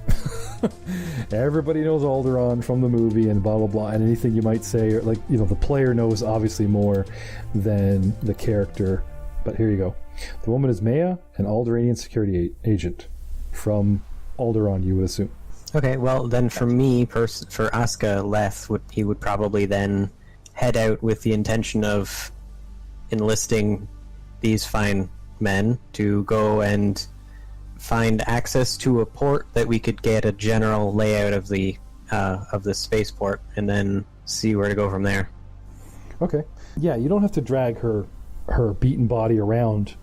Speaker 2: Everybody knows Alderaan from the movie and blah, blah, blah. And anything you might say, or the player knows obviously more than the character. But here you go. The woman is Maya, an Alderanian security agent from Alderaan, you would assume.
Speaker 4: Okay, well then for me, for Asuka, Leth would probably then head out with the intention of enlisting these fine men to go and find access to a port that we could get a general layout of the spaceport, and then see where to go from there.
Speaker 2: Okay. Yeah, you don't have to drag her beaten body around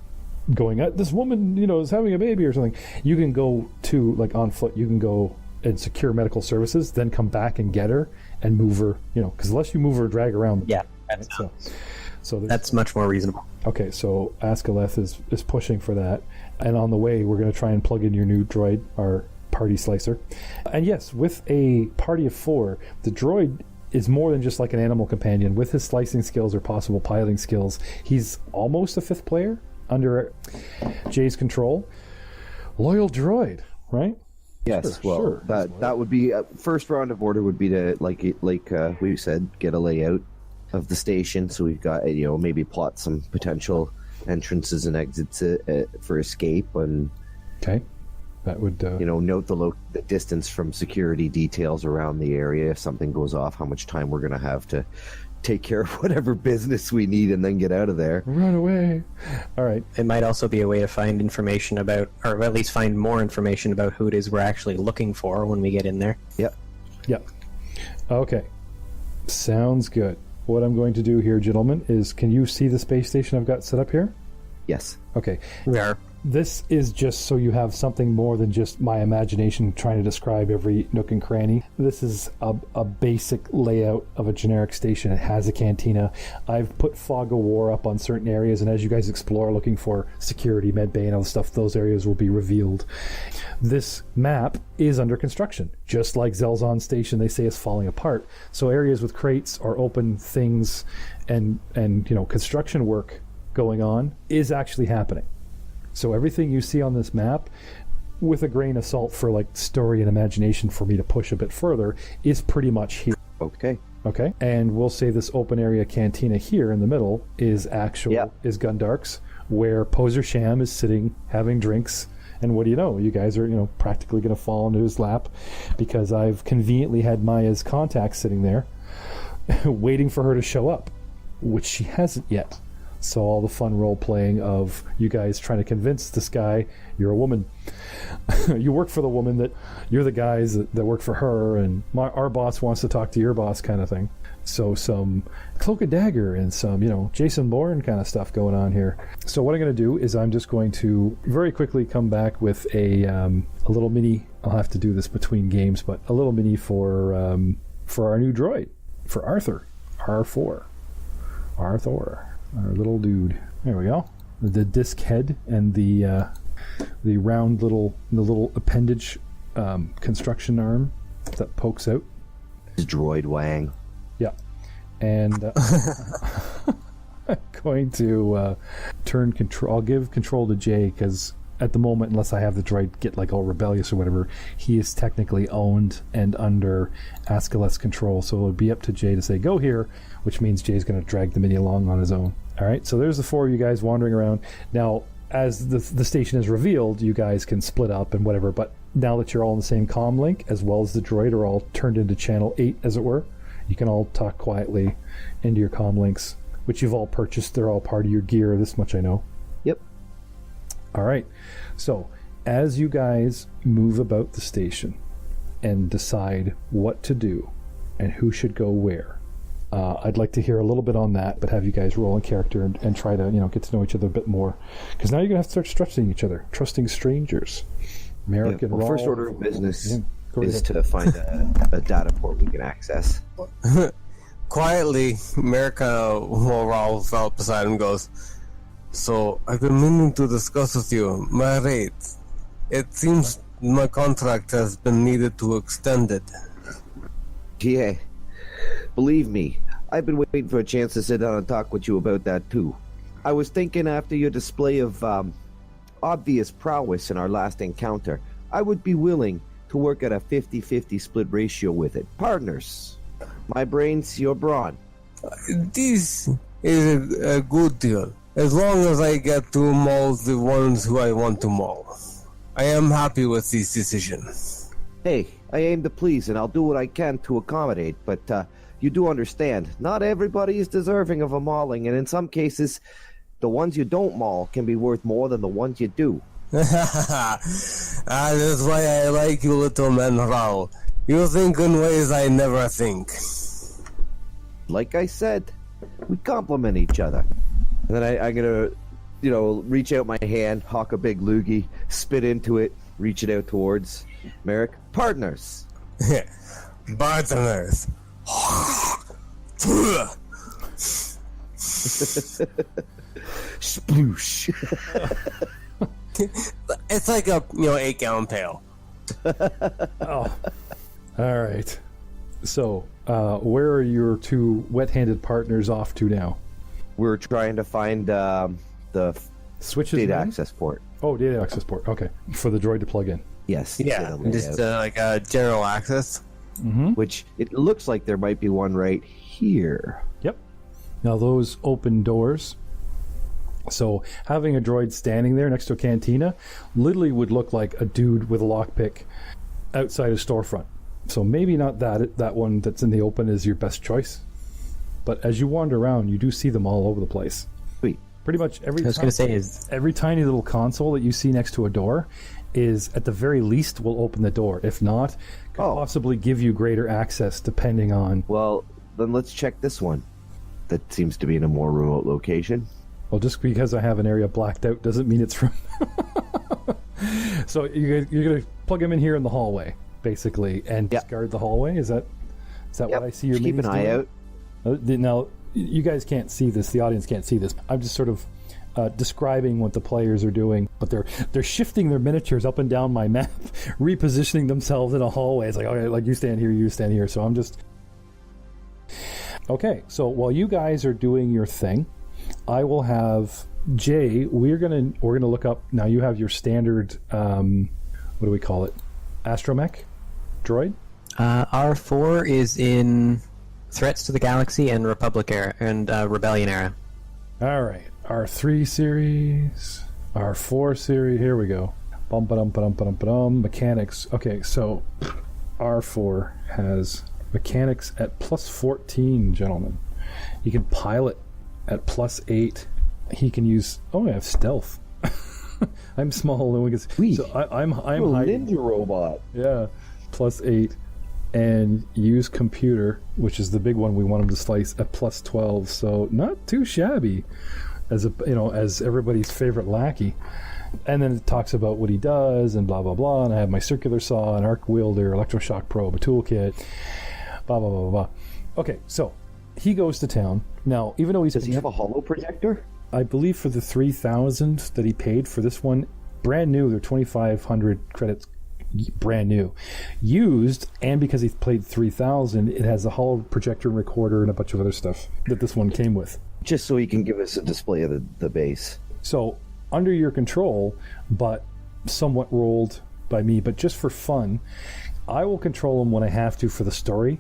Speaker 2: going, this woman, is having a baby or something. You can go to, on foot, you can go and secure medical services, then come back and get her and move her, because unless you move her, drag her around.
Speaker 4: Yeah, so that's much more reasonable.
Speaker 2: Okay, so Askaleth is pushing for that, and on the way, we're going to try and plug in your new droid, our party slicer. And yes, with a party of 4, the droid is more than just like an animal companion. With his slicing skills or possible piloting skills, he's almost a 5th player under Jay's control. Loyal droid, right?
Speaker 1: Yes,
Speaker 2: Sure.
Speaker 1: That would be first round of order would be to like we said, get a layout of the station, so we've got maybe plot some potential entrances and exits for escape, and
Speaker 2: okay, that would
Speaker 1: note the distance from security details around the area. If something goes off, how much time we're going to have to take care of whatever business we need and then get out of there.
Speaker 2: Run away. All right.
Speaker 4: It might also be a way to find information about, or at least find more information about who it is we're actually looking for when we get in there.
Speaker 1: Yep.
Speaker 2: Okay. Sounds good. What I'm going to do here, gentlemen, is can you see the space station I've got set up here?
Speaker 1: Yes.
Speaker 2: Okay.
Speaker 4: We are.
Speaker 2: This is just so you have something more than just my imagination trying to describe every nook and cranny. This is a basic layout of a generic station. It has a cantina. I've put fog of war up on certain areas, and as you guys explore looking for security, med bay, and all the stuff, those areas will be revealed. This map is under construction. Just like Zelzon Station, they say is falling apart. So areas with crates or open things and construction work going on is actually happening. So everything you see on this map, with a grain of salt for story and imagination for me to push a bit further, is pretty much here.
Speaker 1: Okay.
Speaker 2: And we'll say this open area cantina here in the middle is is Gundark's, where Pozer Sham is sitting having drinks. And what do you know? You guys are practically going to fall into his lap, because I've conveniently had Maya's contact sitting there waiting for her to show up, which she hasn't yet. So all the fun role-playing of you guys trying to convince this guy you're a woman. You work for the woman, that you're the guys that work for her, and our boss wants to talk to your boss kind of thing. So some Cloak and Dagger and some, Jason Bourne kind of stuff going on here. So what I'm going to do is I'm just going to very quickly come back with a little mini. I'll have to do this between games, but a little mini for our new droid, for Arthur, R4. Arthur. Our little dude. There we go. the disc head and the round little appendage construction arm that pokes out.
Speaker 1: Droid Wang.
Speaker 2: Yeah, and I'm going to turn control. I'll give control to Jay because at the moment, unless I have the droid get like all rebellious or whatever, he is technically owned and under Ascaleth's control. So it'll be up to Jay to say go here, which means Jay's going to drag the mini along on his own. All right, so there's the four of you guys wandering around. Now, as the station is revealed, you guys can split up and whatever, but now that you're all in the same comm link, as well as the droid are all turned into channel 8, as it were, you can all talk quietly into your comm links, which you've all purchased. They're all part of your gear, this much I know.
Speaker 1: Yep.
Speaker 2: All right, so as you guys move about the station and decide what to do and who should go where, I'd like to hear a little bit on that, but have you guys roll in character and try to get to know each other a bit more, because now you're gonna have to start trusting each other, trusting strangers. Merrick and Raul.
Speaker 1: First order of business
Speaker 2: go
Speaker 1: is
Speaker 2: ahead.
Speaker 1: to find a data port we can access.
Speaker 3: Quietly, Merrick while Raul felt beside him goes, "So, I've been meaning to discuss with you my rate. It seems my contract has been needed to extend it."
Speaker 1: Yeah. Believe me, I've been waiting for a chance to sit down and talk with you about that too. I was thinking after your display of obvious prowess in our last encounter, I would be willing to work at a 50-50 split ratio with it. Partners. My brains, your brawn.
Speaker 3: This is a good deal, as long as I get to maul the ones who I want to maul. I am happy with this decision.
Speaker 1: Hey, I aim to please and I'll do what I can to accommodate, but you do understand, not everybody is deserving of a mauling, and in some cases, the ones you don't maul can be worth more than the ones you do.
Speaker 3: That is why I like you, little man, Raul. You think in ways I never think.
Speaker 1: Like I said, we complement each other. And then I'm gonna, reach out my hand, hawk a big loogie, spit into it, reach it out towards Merrick. Partners.
Speaker 3: Partners.
Speaker 1: Sploosh.
Speaker 3: It's like a 8-gallon pail.
Speaker 2: Oh, all right. So, where are your two wet-handed partners off to now?
Speaker 1: We're trying to find the
Speaker 2: Switches.
Speaker 1: data
Speaker 2: man?
Speaker 1: access port.
Speaker 2: Oh, data access port. Okay, for the droid to plug in.
Speaker 1: Yes.
Speaker 3: Yeah,
Speaker 1: so
Speaker 3: just like a general access.
Speaker 1: which it looks like there might be one right here.
Speaker 2: Yep. Now those open doors. So having a droid standing there next to a cantina literally would look like a dude with a lockpick outside a storefront. So maybe not that one that's in the open is your best choice. But as you wander around, you do see them all over the place.
Speaker 1: Sweet.
Speaker 2: Pretty much every.
Speaker 4: I was going to say is
Speaker 2: every tiny little console that you see next to a door is at the very least will open the door. If not, could possibly give you greater access depending on.
Speaker 1: Well, then let's check this one. That seems to be in a more remote location.
Speaker 2: Well, just because I have an area blacked out doesn't mean it's from. So you're going to plug him in here in the hallway, basically, and discard the hallway. Is that what I see? Your
Speaker 1: just keep an eye out.
Speaker 2: Now, you guys can't see this. The audience can't see this. I'm just sort of describing what the players are doing, but they're shifting their miniatures up and down my map, repositioning themselves in a hallway. It's like, okay, like you stand here, you stand here. So I'm just okay. So while you guys are doing your thing, I will have Jay. We're gonna look up now. You have your standard. What do we call it? Astromech droid.
Speaker 4: R4 is in Threats to the Galaxy and Republic era and Rebellion era.
Speaker 2: All right, R3 series, R4 series. Here we go. Mechanics. Okay, so R4 has mechanics at plus 14, gentlemen. He can pilot at plus 8. He can use. Oh, I have stealth. I'm small. So I'm hiding.
Speaker 1: Ninja robot.
Speaker 2: Yeah, plus 8. And use computer, which is the big one we want him to slice, at plus 12. So not too shabby as as everybody's favorite lackey. And then it talks about what he does and blah blah blah. And I have my circular saw, an arc wielder, electroshock probe, a toolkit, blah blah blah blah. Okay, so he goes to town now. Even though
Speaker 1: Does he have a holo projector?
Speaker 2: I believe for the 3,000 that he paid for this one, brand new, they're 2,500 credits, brand new. Used, and because he played 3,000, it has a holo projector and recorder and a bunch of other stuff that this one came with.
Speaker 1: Just so he can give us a display of the base.
Speaker 2: So, under your control, but somewhat rolled by me, but just for fun, I will control him when I have to for the story.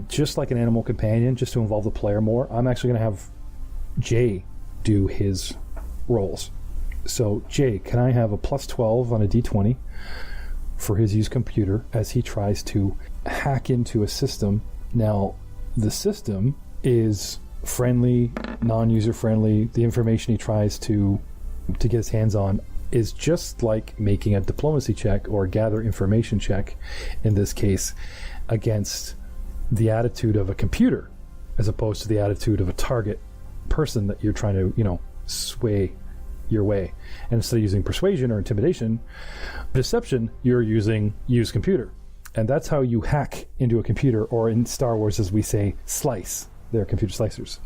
Speaker 2: Just like an animal companion, just to involve the player more. I'm actually going to have Jay do his rolls. So, Jay, can I have a plus 12 on a d20 for his used computer as he tries to hack into a system? Now, the system is friendly, non-user friendly. The information he tries to get his hands on is just like making a diplomacy check or gather information check, in this case, against the attitude of a computer as opposed to the attitude of a target person that you're trying to, sway your way. And instead of using persuasion or intimidation, deception, you're using use computer. And that's how you hack into a computer, or in Star Wars, as we say, slice. They're computer slicers.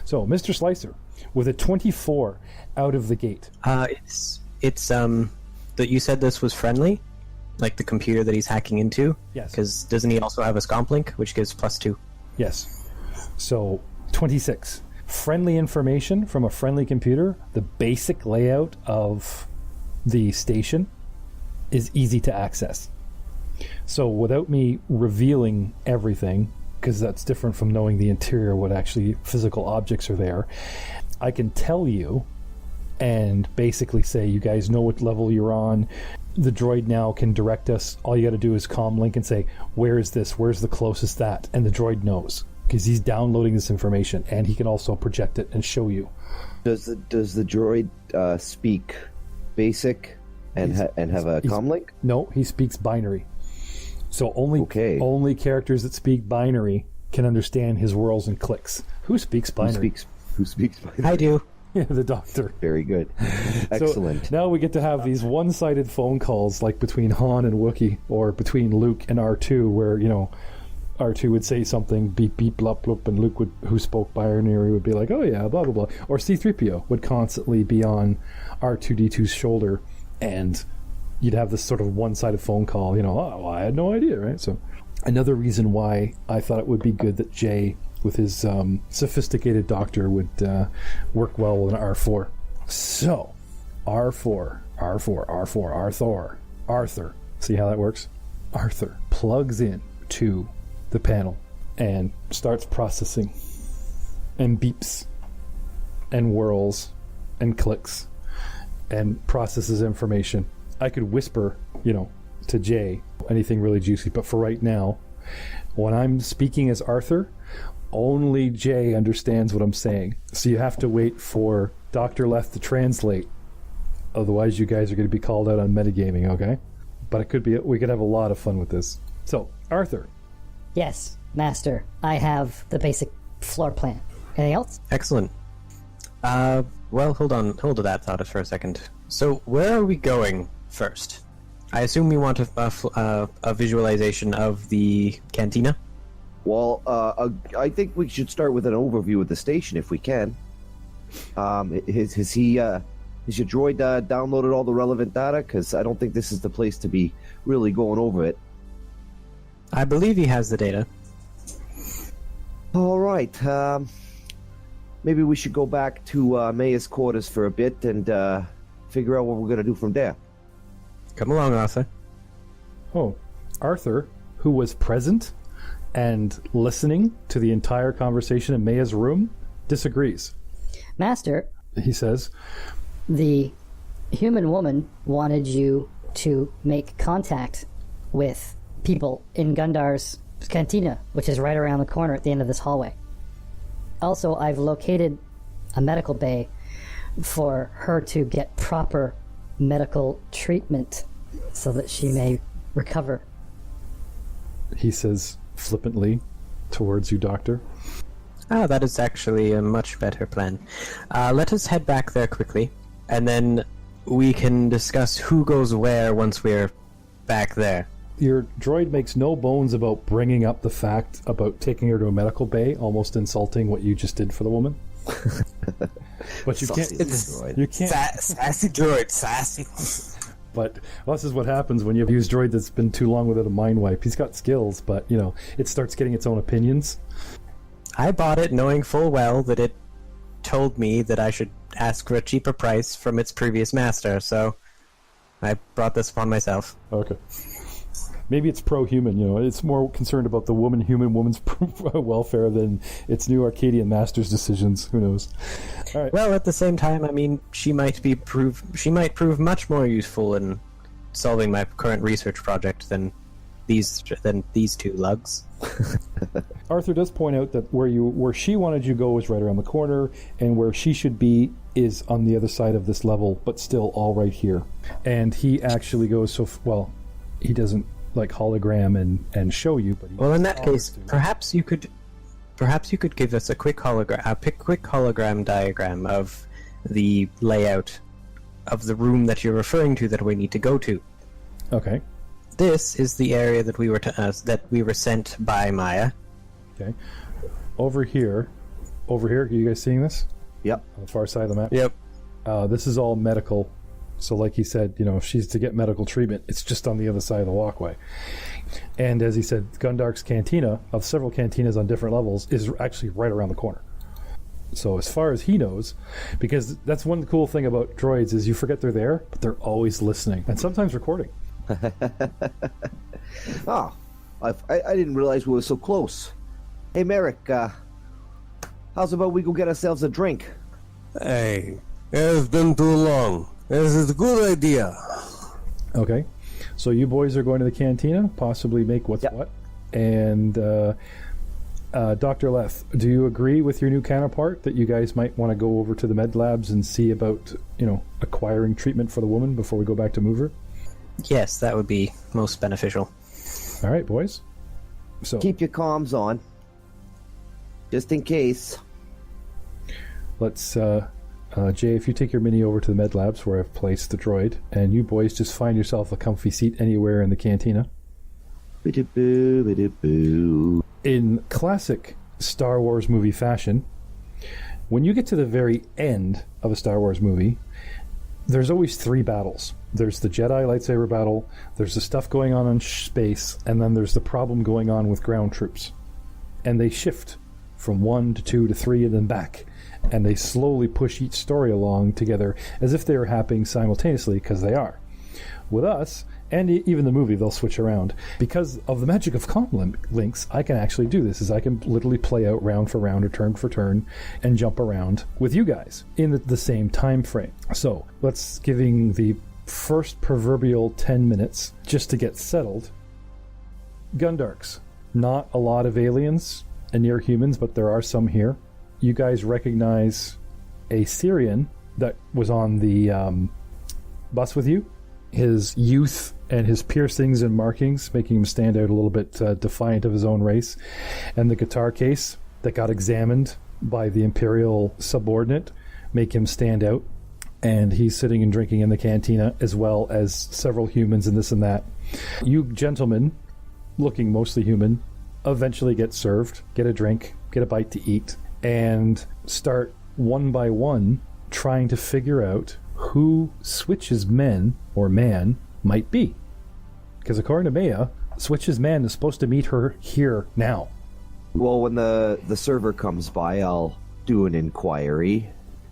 Speaker 2: So, Mr. Slicer, with a 24 out of the gate.
Speaker 4: It's that you said this was friendly, like the computer that he's hacking into.
Speaker 2: Yes.
Speaker 4: Because doesn't he also have a scomp link, which gives +2?
Speaker 2: Yes. So, 26. Friendly information from a friendly computer. The basic layout of the station is easy to access. So without me revealing everything, because that's different from knowing the interior, what actually physical objects are there, I can tell you and basically say, you guys know what level you're on. The droid now can direct us. All you got to do is comm link and say, where is this? Where's the closest that? And the droid knows, because he's downloading this information, and he can also project it and show you.
Speaker 1: Does the droid speak basic and have a comm link?
Speaker 2: No, he speaks binary. So only characters that speak binary can understand his whirls and clicks. Who speaks binary?
Speaker 1: Who speaks binary?
Speaker 4: I do.
Speaker 2: Yeah, the doctor.
Speaker 1: Very good. Excellent.
Speaker 2: So now we get to have these one-sided phone calls, like between Han and Wookiee, or between Luke and R2, where, R2 would say something, beep, beep, blop, blop, and Luke, who spoke binary, would be like, oh yeah, blah, blah, blah. Or C-3PO would constantly be on R2-D2's shoulder, and you'd have this sort of one-sided phone call, oh, well, I had no idea, right? So another reason why I thought it would be good that Jay, with his sophisticated doctor, would work well with an R4. So, R4, Arthur. See how that works? Arthur plugs in to the panel and starts processing and beeps and whirls and clicks and processes information. I could whisper, to Jay anything really juicy, but for right now, when I'm speaking as Arthur, only Jay understands what I'm saying. So you have to wait for Dr. Left to translate. Otherwise, you guys are going to be called out on metagaming, okay? But we could have a lot of fun with this. So, Arthur.
Speaker 5: Yes, Master. I have the basic floor plan. Anything else?
Speaker 4: Excellent. Well, hold to that thought for a second. So, where are we going first? I assume we want a visualization of the Cantina?
Speaker 1: Well, I think we should start with an overview of the station if we can. Has your droid downloaded all the relevant data? Because I don't think this is the place to be really going over it.
Speaker 4: I believe he has the data.
Speaker 1: All right. Maybe we should go back to Maya's quarters for a bit and figure out what we're going to do from there.
Speaker 4: Come along, Arthur.
Speaker 2: Oh, Arthur, who was present and listening to the entire conversation in Maya's room, disagrees.
Speaker 5: Master,
Speaker 2: he says,
Speaker 5: the human woman wanted you to make contact with people in Gundar's Cantina, which is right around the corner at the end of this hallway. Also, I've located a medical bay for her to get proper medical treatment so that she may recover.
Speaker 2: He says flippantly towards you, Doctor.
Speaker 4: That is actually a much better plan. Let us head back there quickly, and then we can discuss who goes where once we're back there.
Speaker 2: Your droid makes no bones about bringing up the fact about taking her to a medical bay, almost insulting what you just did for the woman. But you
Speaker 1: Saucy
Speaker 2: can't.
Speaker 1: droid.
Speaker 2: You can't.
Speaker 3: Sassy droid, sassy.
Speaker 2: But this is what happens when you use droid that's been too long without a mind wipe. He's got skills, but it starts getting its own opinions.
Speaker 4: I bought it knowing full well that it told me that I should ask for a cheaper price from its previous master, so I brought this upon myself.
Speaker 2: Okay. Maybe it's pro-human, It's more concerned about the woman's welfare than its new Arcadian master's decisions. Who knows? All right.
Speaker 4: Well, at the same time, I mean, she might prove much more useful in solving my current research project than these two lugs.
Speaker 2: Arthur does point out that where she wanted you to go is right around the corner, and where she should be is on the other side of this level, but still all right here. And he actually goes he doesn't hologram and show you, but
Speaker 4: well, in that case, perhaps you could give us a quick hologram diagram of the layout of the room that you're referring to that we need to go to.
Speaker 2: Okay.
Speaker 4: This is the area that we were sent by Maya.
Speaker 2: Okay. Over here, are you guys seeing this?
Speaker 1: Yep.
Speaker 2: On the far side of the map?
Speaker 4: Yep.
Speaker 2: This is all medical. So like he said, if she's to get medical treatment, it's just on the other side of the walkway. And as he said, Gundark's cantina, of several cantinas on different levels, is actually right around the corner. So as far as he knows, because that's one cool thing about droids is you forget they're there, but they're always listening and sometimes recording.
Speaker 1: Oh, I didn't realize we were so close. Hey, Merrick, how's about we go get ourselves a drink?
Speaker 3: Hey, it's been too long. This is a good idea.
Speaker 2: Okay. So you boys are going to the cantina, possibly make what's what. And Dr. Leth, do you agree with your new counterpart that you guys might want to go over to the med labs and see about, acquiring treatment for the woman before we go back to move her?
Speaker 4: Yes, that would be most beneficial.
Speaker 2: All right, boys. So
Speaker 1: Keep your comms on, just in case.
Speaker 2: let's, Jay, if you take your mini over to the med labs where I've placed the droid, and you boys just find yourself a comfy seat anywhere in the cantina.
Speaker 1: Bidoo, bidoo, boo.
Speaker 2: In classic Star Wars movie fashion, when you get to the very end of a Star Wars movie, there's always three battles. There's the Jedi lightsaber battle, there's the stuff going on in space, and then there's the problem going on with ground troops. And they shift from 1 to 2 to 3 and then back. And they slowly push each story along together as if they are happening simultaneously, because they are. With us, and even the movie, they'll switch around. Because of the magic of comm links, I can actually do this, is I can literally play out round for round or turn for turn and jump around with you guys in the same time frame. So let's giving the first proverbial 10 minutes just to get settled. Gundarks, not a lot of aliens and near humans, but there are some here. You guys recognize a Syrian that was on the bus with you. His youth and his piercings and markings making him stand out a little bit defiant of his own race. And the guitar case that got examined by the Imperial subordinate make him stand out. And he's sitting and drinking in the cantina, as well as several humans and this and that. You gentlemen, looking mostly human, eventually get served, get a drink, get a bite to eat, and start one by one trying to figure out who Switch's men or man might be. Because according to Maya, Switch's man is supposed to meet her here now.
Speaker 1: Well, when the server comes by, I'll do an inquiry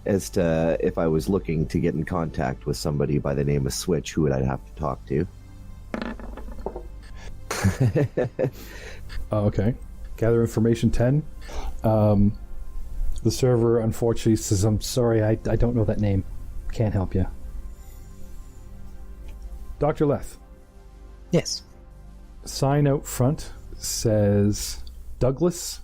Speaker 1: as to if I was looking to get in contact with somebody by the name of Switch, who would I have to talk to?
Speaker 2: Okay. Gather information 10. The server unfortunately says, I'm sorry, I don't know that name. Can't help you. Dr. Leth.
Speaker 4: Yes.
Speaker 2: Sign out front says Delgas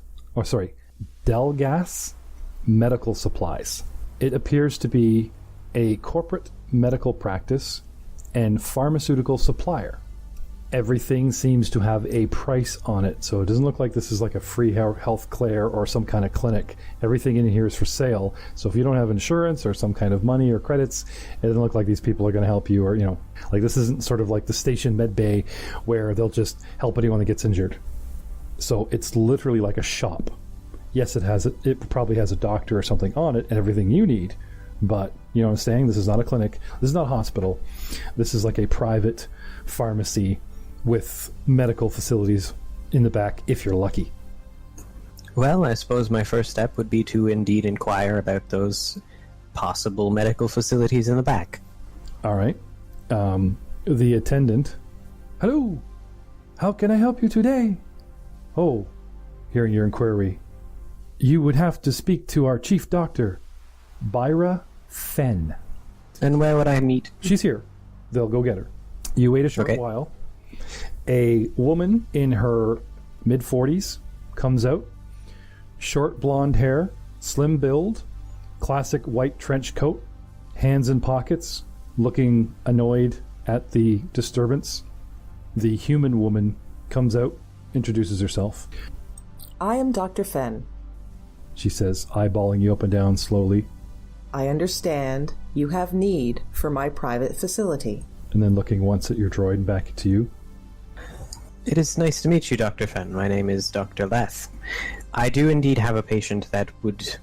Speaker 2: Medical Supplies. It appears to be a corporate medical practice and pharmaceutical supplier. Everything seems to have a price on it, so it doesn't look like this is like a free health care or some kind of clinic. Everything in here is for sale, so if you don't have insurance or some kind of money or credits, it doesn't look like these people are going to help you, or like this isn't sort of like the station med bay where they'll just help anyone that gets injured. So it's literally like a shop. yes, it probably has a doctor or something on it and everything you need. But, you know what I'm saying? This is not a clinic. This is not a hospital. This is like a private pharmacy with medical facilities in the back, if you're lucky.
Speaker 4: Well, I suppose my first step would be to indeed inquire about those possible medical facilities in the back.
Speaker 2: All right. The attendant. Hello. How can I help you today? Oh, hearing your inquiry. You would have to speak to our chief doctor, Byra Fenn.
Speaker 4: And where would I meet?
Speaker 2: She's here. They'll go get her. You wait a short while. A woman in her mid-40s comes out. Short blonde hair, slim build, classic white trench coat, hands in pockets, looking annoyed at the disturbance. The human woman comes out, introduces herself.
Speaker 7: I am Dr. Fenn.
Speaker 2: She says, eyeballing you up and down slowly.
Speaker 7: I understand you have need for my private facility.
Speaker 2: And then looking once at your droid and back to you.
Speaker 4: It is nice to meet you, Dr. Fenn. My name is Dr. Leth. I do indeed have a patient that would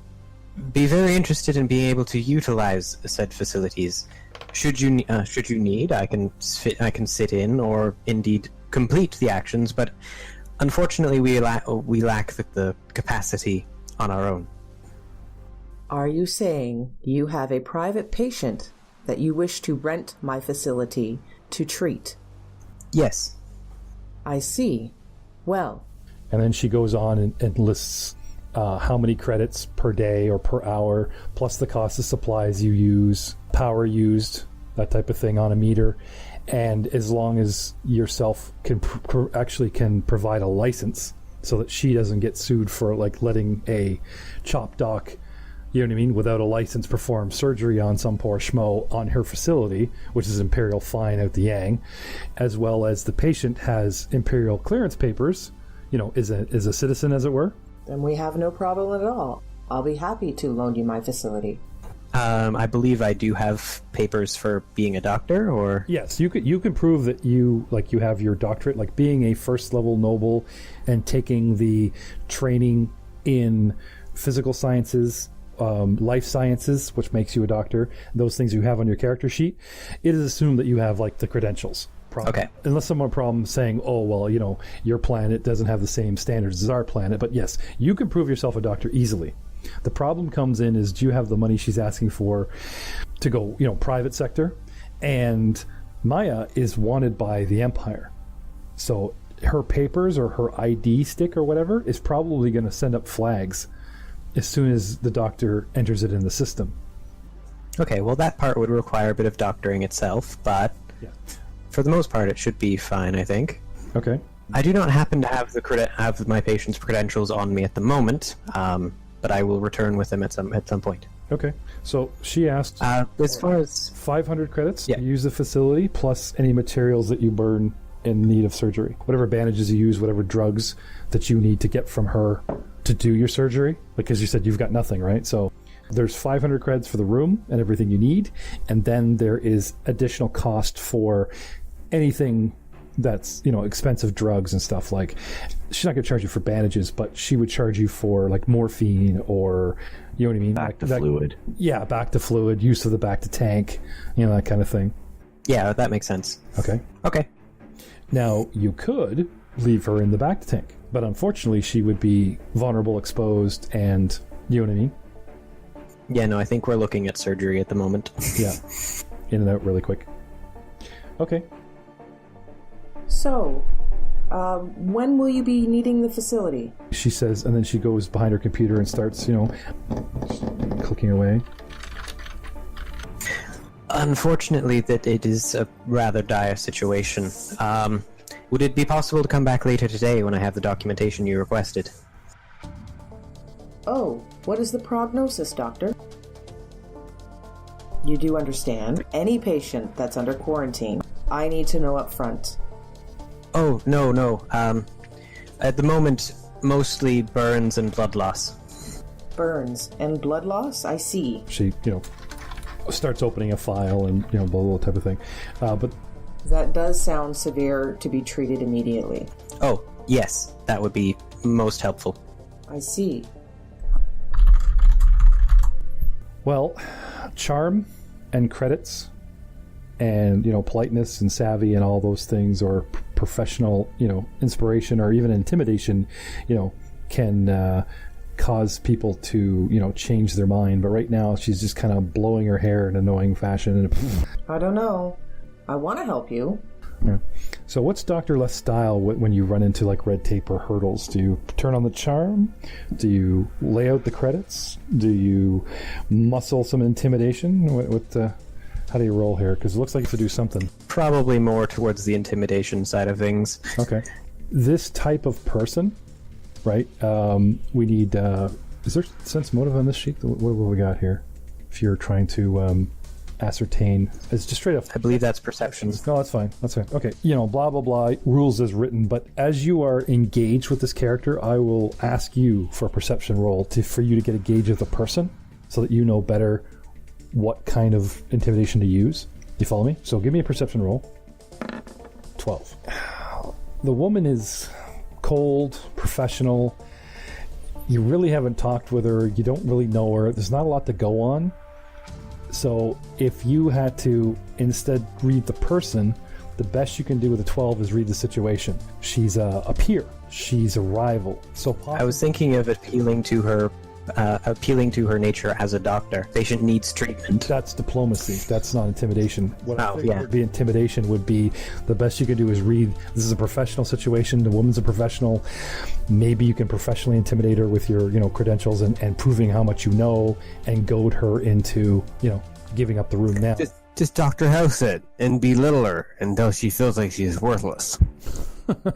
Speaker 4: be very interested in being able to utilize said facilities. Should you need, I can sit in or indeed complete the actions, but unfortunately we lack the capacity on our own.
Speaker 7: Are you saying you have a private patient that you wish to rent my facility to treat?
Speaker 4: Yes.
Speaker 7: I see. Well.
Speaker 2: And then she goes on and lists how many credits per day or per hour, plus the cost of supplies you use, power used, that type of thing on a meter. And as long as yourself can can provide a license so that she doesn't get sued for like letting a chop doc, you know what I mean, without a license perform surgery on some poor schmo on her facility, which is Imperial fine out the yang, as well as the patient has Imperial clearance papers, you know, is a citizen, as it were.
Speaker 7: Then we have no problem at all. I'll be happy to loan you my facility.
Speaker 4: I believe I do have papers for being a doctor, or...
Speaker 2: Yes, you can prove that you have your doctorate, like being a first level noble and taking the training in physical sciences, life sciences, which makes you a doctor, those things you have on your character sheet. It is assumed that you have like the credentials. Okay. Unless someone problem saying, oh, well, you know, your planet doesn't have the same standards as our planet. But yes, you can prove yourself a doctor easily. The problem comes in is, do you have the money she's asking for to go, you know, private sector? And Maya is wanted by the Empire. So her papers or her ID stick or whatever is probably going to send up flags as soon as the doctor enters it in the system.
Speaker 4: Okay, well, that part would require a bit of doctoring itself, but for the most part, it should be fine, I think.
Speaker 2: Okay.
Speaker 4: I do not happen to have my patient's credentials on me at the moment, but I will return with them at some point.
Speaker 2: Okay. So she asked,
Speaker 4: as far as
Speaker 2: 500 credits to use the facility, plus any materials that you burn in need of surgery. Whatever bandages you use, whatever drugs that you need to get from her to do your surgery, because you said you've got nothing, right? So there's 500 credits for the room and everything you need, and then there is additional cost for anything that's, you know, expensive drugs and stuff. Like, she's not going to charge you for bandages, but she would charge you for like morphine or, you know what I mean?
Speaker 4: Back to fluid.
Speaker 2: Yeah, back to fluid, use of the back to tank, you know, that kind of thing.
Speaker 4: Yeah, that makes sense. Okay.
Speaker 2: Now, you could leave her in the back to tank, but unfortunately she would be vulnerable, exposed, and, you know what I mean?
Speaker 4: Yeah, no, I think we're looking at surgery at the moment.
Speaker 2: Yeah. In and out really quick. Okay.
Speaker 7: So, when will you be needing the facility?
Speaker 2: She says, and then she goes behind her computer and starts, you know, clicking away.
Speaker 4: Unfortunately, that it is a rather dire situation. Would it be possible to come back later today when I have the documentation you requested?
Speaker 7: Oh, what is the prognosis, doctor? You do understand, any patient that's under quarantine, I need to know up front.
Speaker 4: Oh, no. At the moment, mostly burns and blood loss.
Speaker 7: Burns and blood loss? I see.
Speaker 2: She, you know, starts opening a file and, you know, blah, blah, type of thing. But
Speaker 7: that does sound severe to be treated immediately.
Speaker 4: Oh, yes. That would be most helpful.
Speaker 7: I see.
Speaker 2: Well, charm and credits and, politeness and savvy and all those things, or professional, inspiration or even intimidation, can cause people to, change their mind. But right now she's just kind of blowing her hair in an annoying fashion.
Speaker 7: I don't know. I want to help you.
Speaker 2: Yeah. So what's Dr. Leth's style when you run into like red tape or hurdles? Do you turn on the charm? Do you lay out the credits? Do you muscle some intimidation? How do you roll here? Because it looks like you have to do something.
Speaker 4: Probably more towards the intimidation side of things.
Speaker 2: Okay. This type of person, right? We need... is there sense motive on this sheet? What have we got here? If you're trying to... ascertain. It's just straight up.
Speaker 4: I believe that's perception.
Speaker 2: No, that's fine. That's fine. Okay. Blah, blah, blah, rules as written. But as you are engaged with this character, I will ask you for a perception roll for you to get a gauge of the person so that you know better what kind of intimidation to use. You follow me? So give me a perception roll. 12. The woman is cold, professional. You really haven't talked with her. You don't really know her. There's not a lot to go on. So if you had to instead read the person, the best you can do with a 12 is read the situation. She's a peer. She's a rival. So
Speaker 4: I was thinking of appealing to her nature as a doctor. Patient needs treatment.
Speaker 2: That's diplomacy. That's not intimidation. What I think
Speaker 4: yeah.
Speaker 2: would be intimidation would be the best you can do is read. This is a professional situation. The woman's a professional. Maybe you can professionally intimidate her with your, credentials and proving how much you know, and goad her into, giving up the room now.
Speaker 3: Just Dr. House it and belittle her until she feels like she's worthless.
Speaker 4: Well,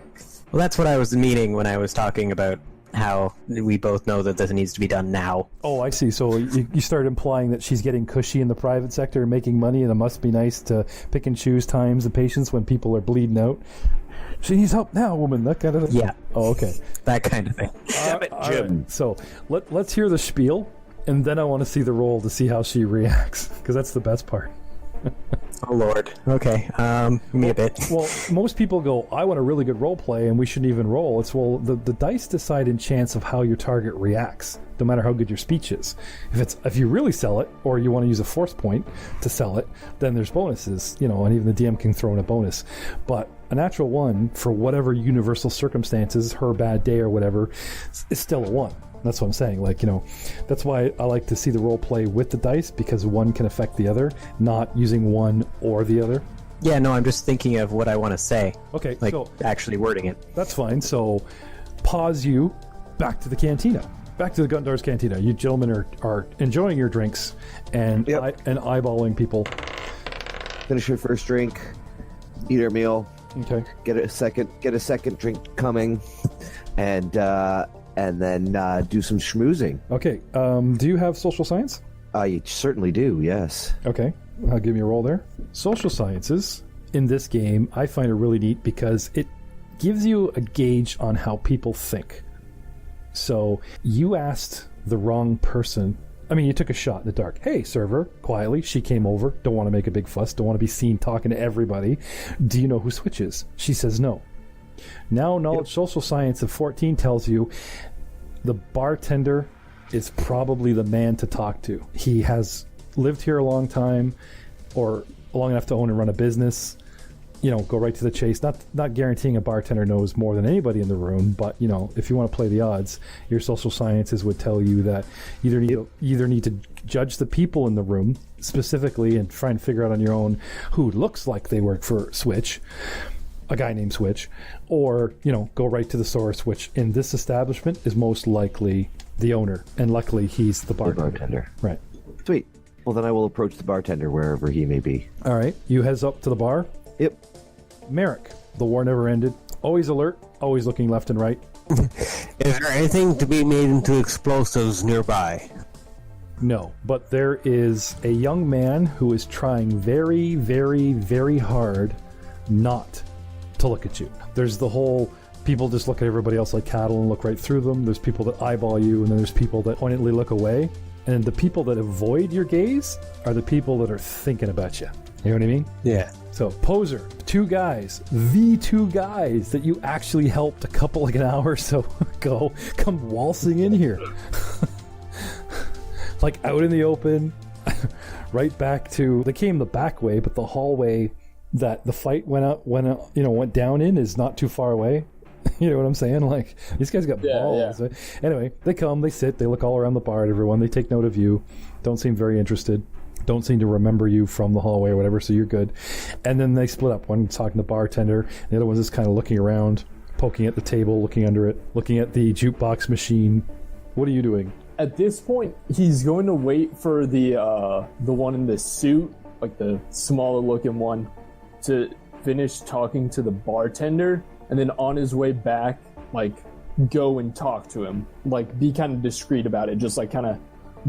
Speaker 4: that's what I was meaning when I was talking about how we both know that this needs to be done now.
Speaker 2: Oh, I see. So you start implying that she's getting cushy in the private sector and making money, and it must be nice to pick and choose times and patients when people are bleeding out. She needs help now, woman. That kind of thing.
Speaker 4: Yeah.
Speaker 2: Oh, okay.
Speaker 4: That kind of thing.
Speaker 3: Damn it, Jim.
Speaker 2: Right. So let's hear the spiel, and then I want to see the roll to see how she reacts, because that's the best part.
Speaker 4: Oh Lord. Okay. Give me a bit.
Speaker 2: Well, most people go, I want a really good role play, and we shouldn't even roll. It's, well, the dice decide in chance of how your target reacts, no matter how good your speech is. If you really sell it, or you want to use a force point to sell it, then there's bonuses, and even the DM can throw in a bonus. But a natural one, for whatever universal circumstances, her bad day or whatever, is still a 1. That's what I'm saying. That's why I like to see the role play with the dice, because one can affect the other, not using one or the other.
Speaker 4: Yeah, no, I'm just thinking of what I want to say.
Speaker 2: Okay,
Speaker 4: so actually wording it.
Speaker 2: That's fine. So pause you back to the cantina. Back to the Gundar's cantina. You gentlemen are enjoying your drinks and and eyeballing people.
Speaker 1: Finish your first drink, eat our meal.
Speaker 2: Okay.
Speaker 1: Get a second drink coming, and then do some schmoozing.
Speaker 2: Okay. Do you have social science?
Speaker 1: I certainly do, yes.
Speaker 2: Okay. I'll give you a roll there. Social sciences in this game, I find it really neat because it gives you a gauge on how people think. So you asked the wrong person. I mean, you took a shot in the dark. Hey, server, quietly. She came over. Don't want to make a big fuss. Don't want to be seen talking to everybody. Do you know who Switch is? She says no. Now, knowledge social science of 14 tells you the bartender is probably the man to talk to. He has lived here a long time, or long enough to own and run a business. Go right to the chase. Not guaranteeing a bartender knows more than anybody in the room, but if you want to play the odds, your social sciences would tell you that you either need to judge the people in the room specifically and try and figure out on your own who looks like they work for Switch, a guy named Switch, or go right to the source, which in this establishment is most likely the owner, and luckily he's the bartender. Right.
Speaker 1: Sweet. Well, then I will approach the bartender wherever he may be.
Speaker 2: All right. You heads up to the bar.
Speaker 1: Yep.
Speaker 2: Merrick, the war never ended. Always alert, always looking left and right.
Speaker 3: Is there anything to be made into explosives nearby?
Speaker 2: No, but there is a young man who is trying very, very, very hard not to look at you. There's the whole people just look at everybody else like cattle and look right through them. There's people that eyeball you, and then there's people that pointedly look away. And the people that avoid your gaze are the people that are thinking about you. You know what I mean?
Speaker 3: Yeah.
Speaker 2: So, Pozer, the two guys that you actually helped a couple an hour or so ago come waltzing in here. like out in the open, right back to, they came the back way, but the hallway that the fight went down in is not too far away. You know what I'm saying? Like, these guys got balls.
Speaker 6: Yeah.
Speaker 2: Right? Anyway, they come, they sit, they look all around the bar at everyone, they take note of you, don't seem very interested, don't seem to remember you from the hallway or whatever, so you're good. And then they split up. One's talking to the bartender, the other one's just kind of looking around, poking at the table, looking under it, looking at the jukebox machine. What are you doing?
Speaker 6: At this point, he's going to wait for the one in the suit, like the smaller looking one, to finish talking to the bartender, and then on his way back, like, go and talk to him. Like, be kind of discreet about it, just like kind of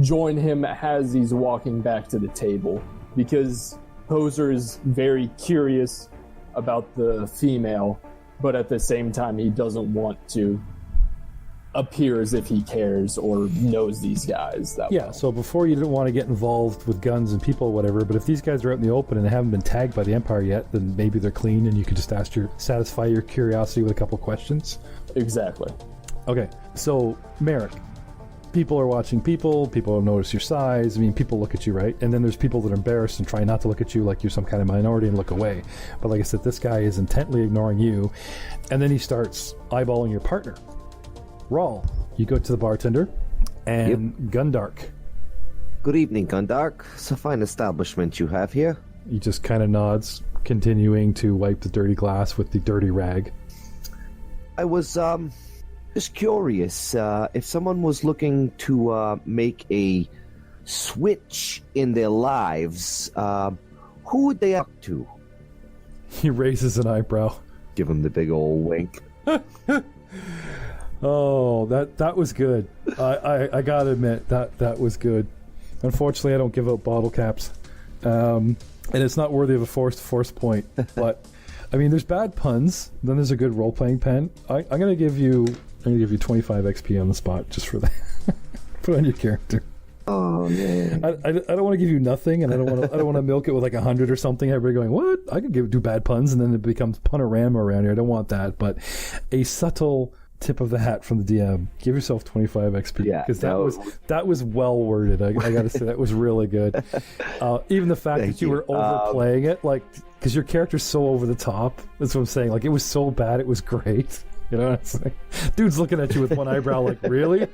Speaker 6: join him as he's walking back to the table, because Pozer is very curious about the female, but at the same time he doesn't want to appear as if he cares or knows these guys that well.
Speaker 2: So before, you didn't want to get involved with guns and people or whatever, but if these guys are out in the open and they haven't been tagged by the Empire yet, then maybe they're clean and you could just satisfy your curiosity with a couple questions.
Speaker 6: Exactly.
Speaker 2: Okay, so Merrick, people are watching people notice your size. I mean, people look at you, right? And then there's people that are embarrassed and try not to look at you like you're some kind of minority and look away. But like I said, this guy is intently ignoring you, and then he starts eyeballing your partner. Rawl, you go to the bartender, and Gundark.
Speaker 1: Good evening, Gundark. It's a fine establishment you have here.
Speaker 2: He just kind of nods, continuing to wipe the dirty glass with the dirty rag.
Speaker 1: I was just curious if someone was looking to make a switch in their lives, who would they up to?
Speaker 2: He raises an eyebrow.
Speaker 1: Give him the big old wink.
Speaker 2: Oh, that was good. I gotta admit that was good. Unfortunately, I don't give out bottle caps, and it's not worthy of a force point. But I mean, there's bad puns. Then there's a good role playing pen. I'm gonna give you 25 XP on the spot just for that. Put on your character.
Speaker 1: Oh man!
Speaker 2: I don't want to give you nothing, and I don't want to milk it with like 100 or something. Everybody going, what? I could do bad puns, and then it becomes panorama around here. I don't want that. But a subtle tip of the hat from the DM. Give yourself 25 XP, because that was well worded. I gotta say, that was really good. Even the fact that you were overplaying it, like, because your character's so over the top. That's what I'm saying. Like, it was so bad, it was great. You know what I'm saying? Dude's looking at you with one eyebrow, like, really?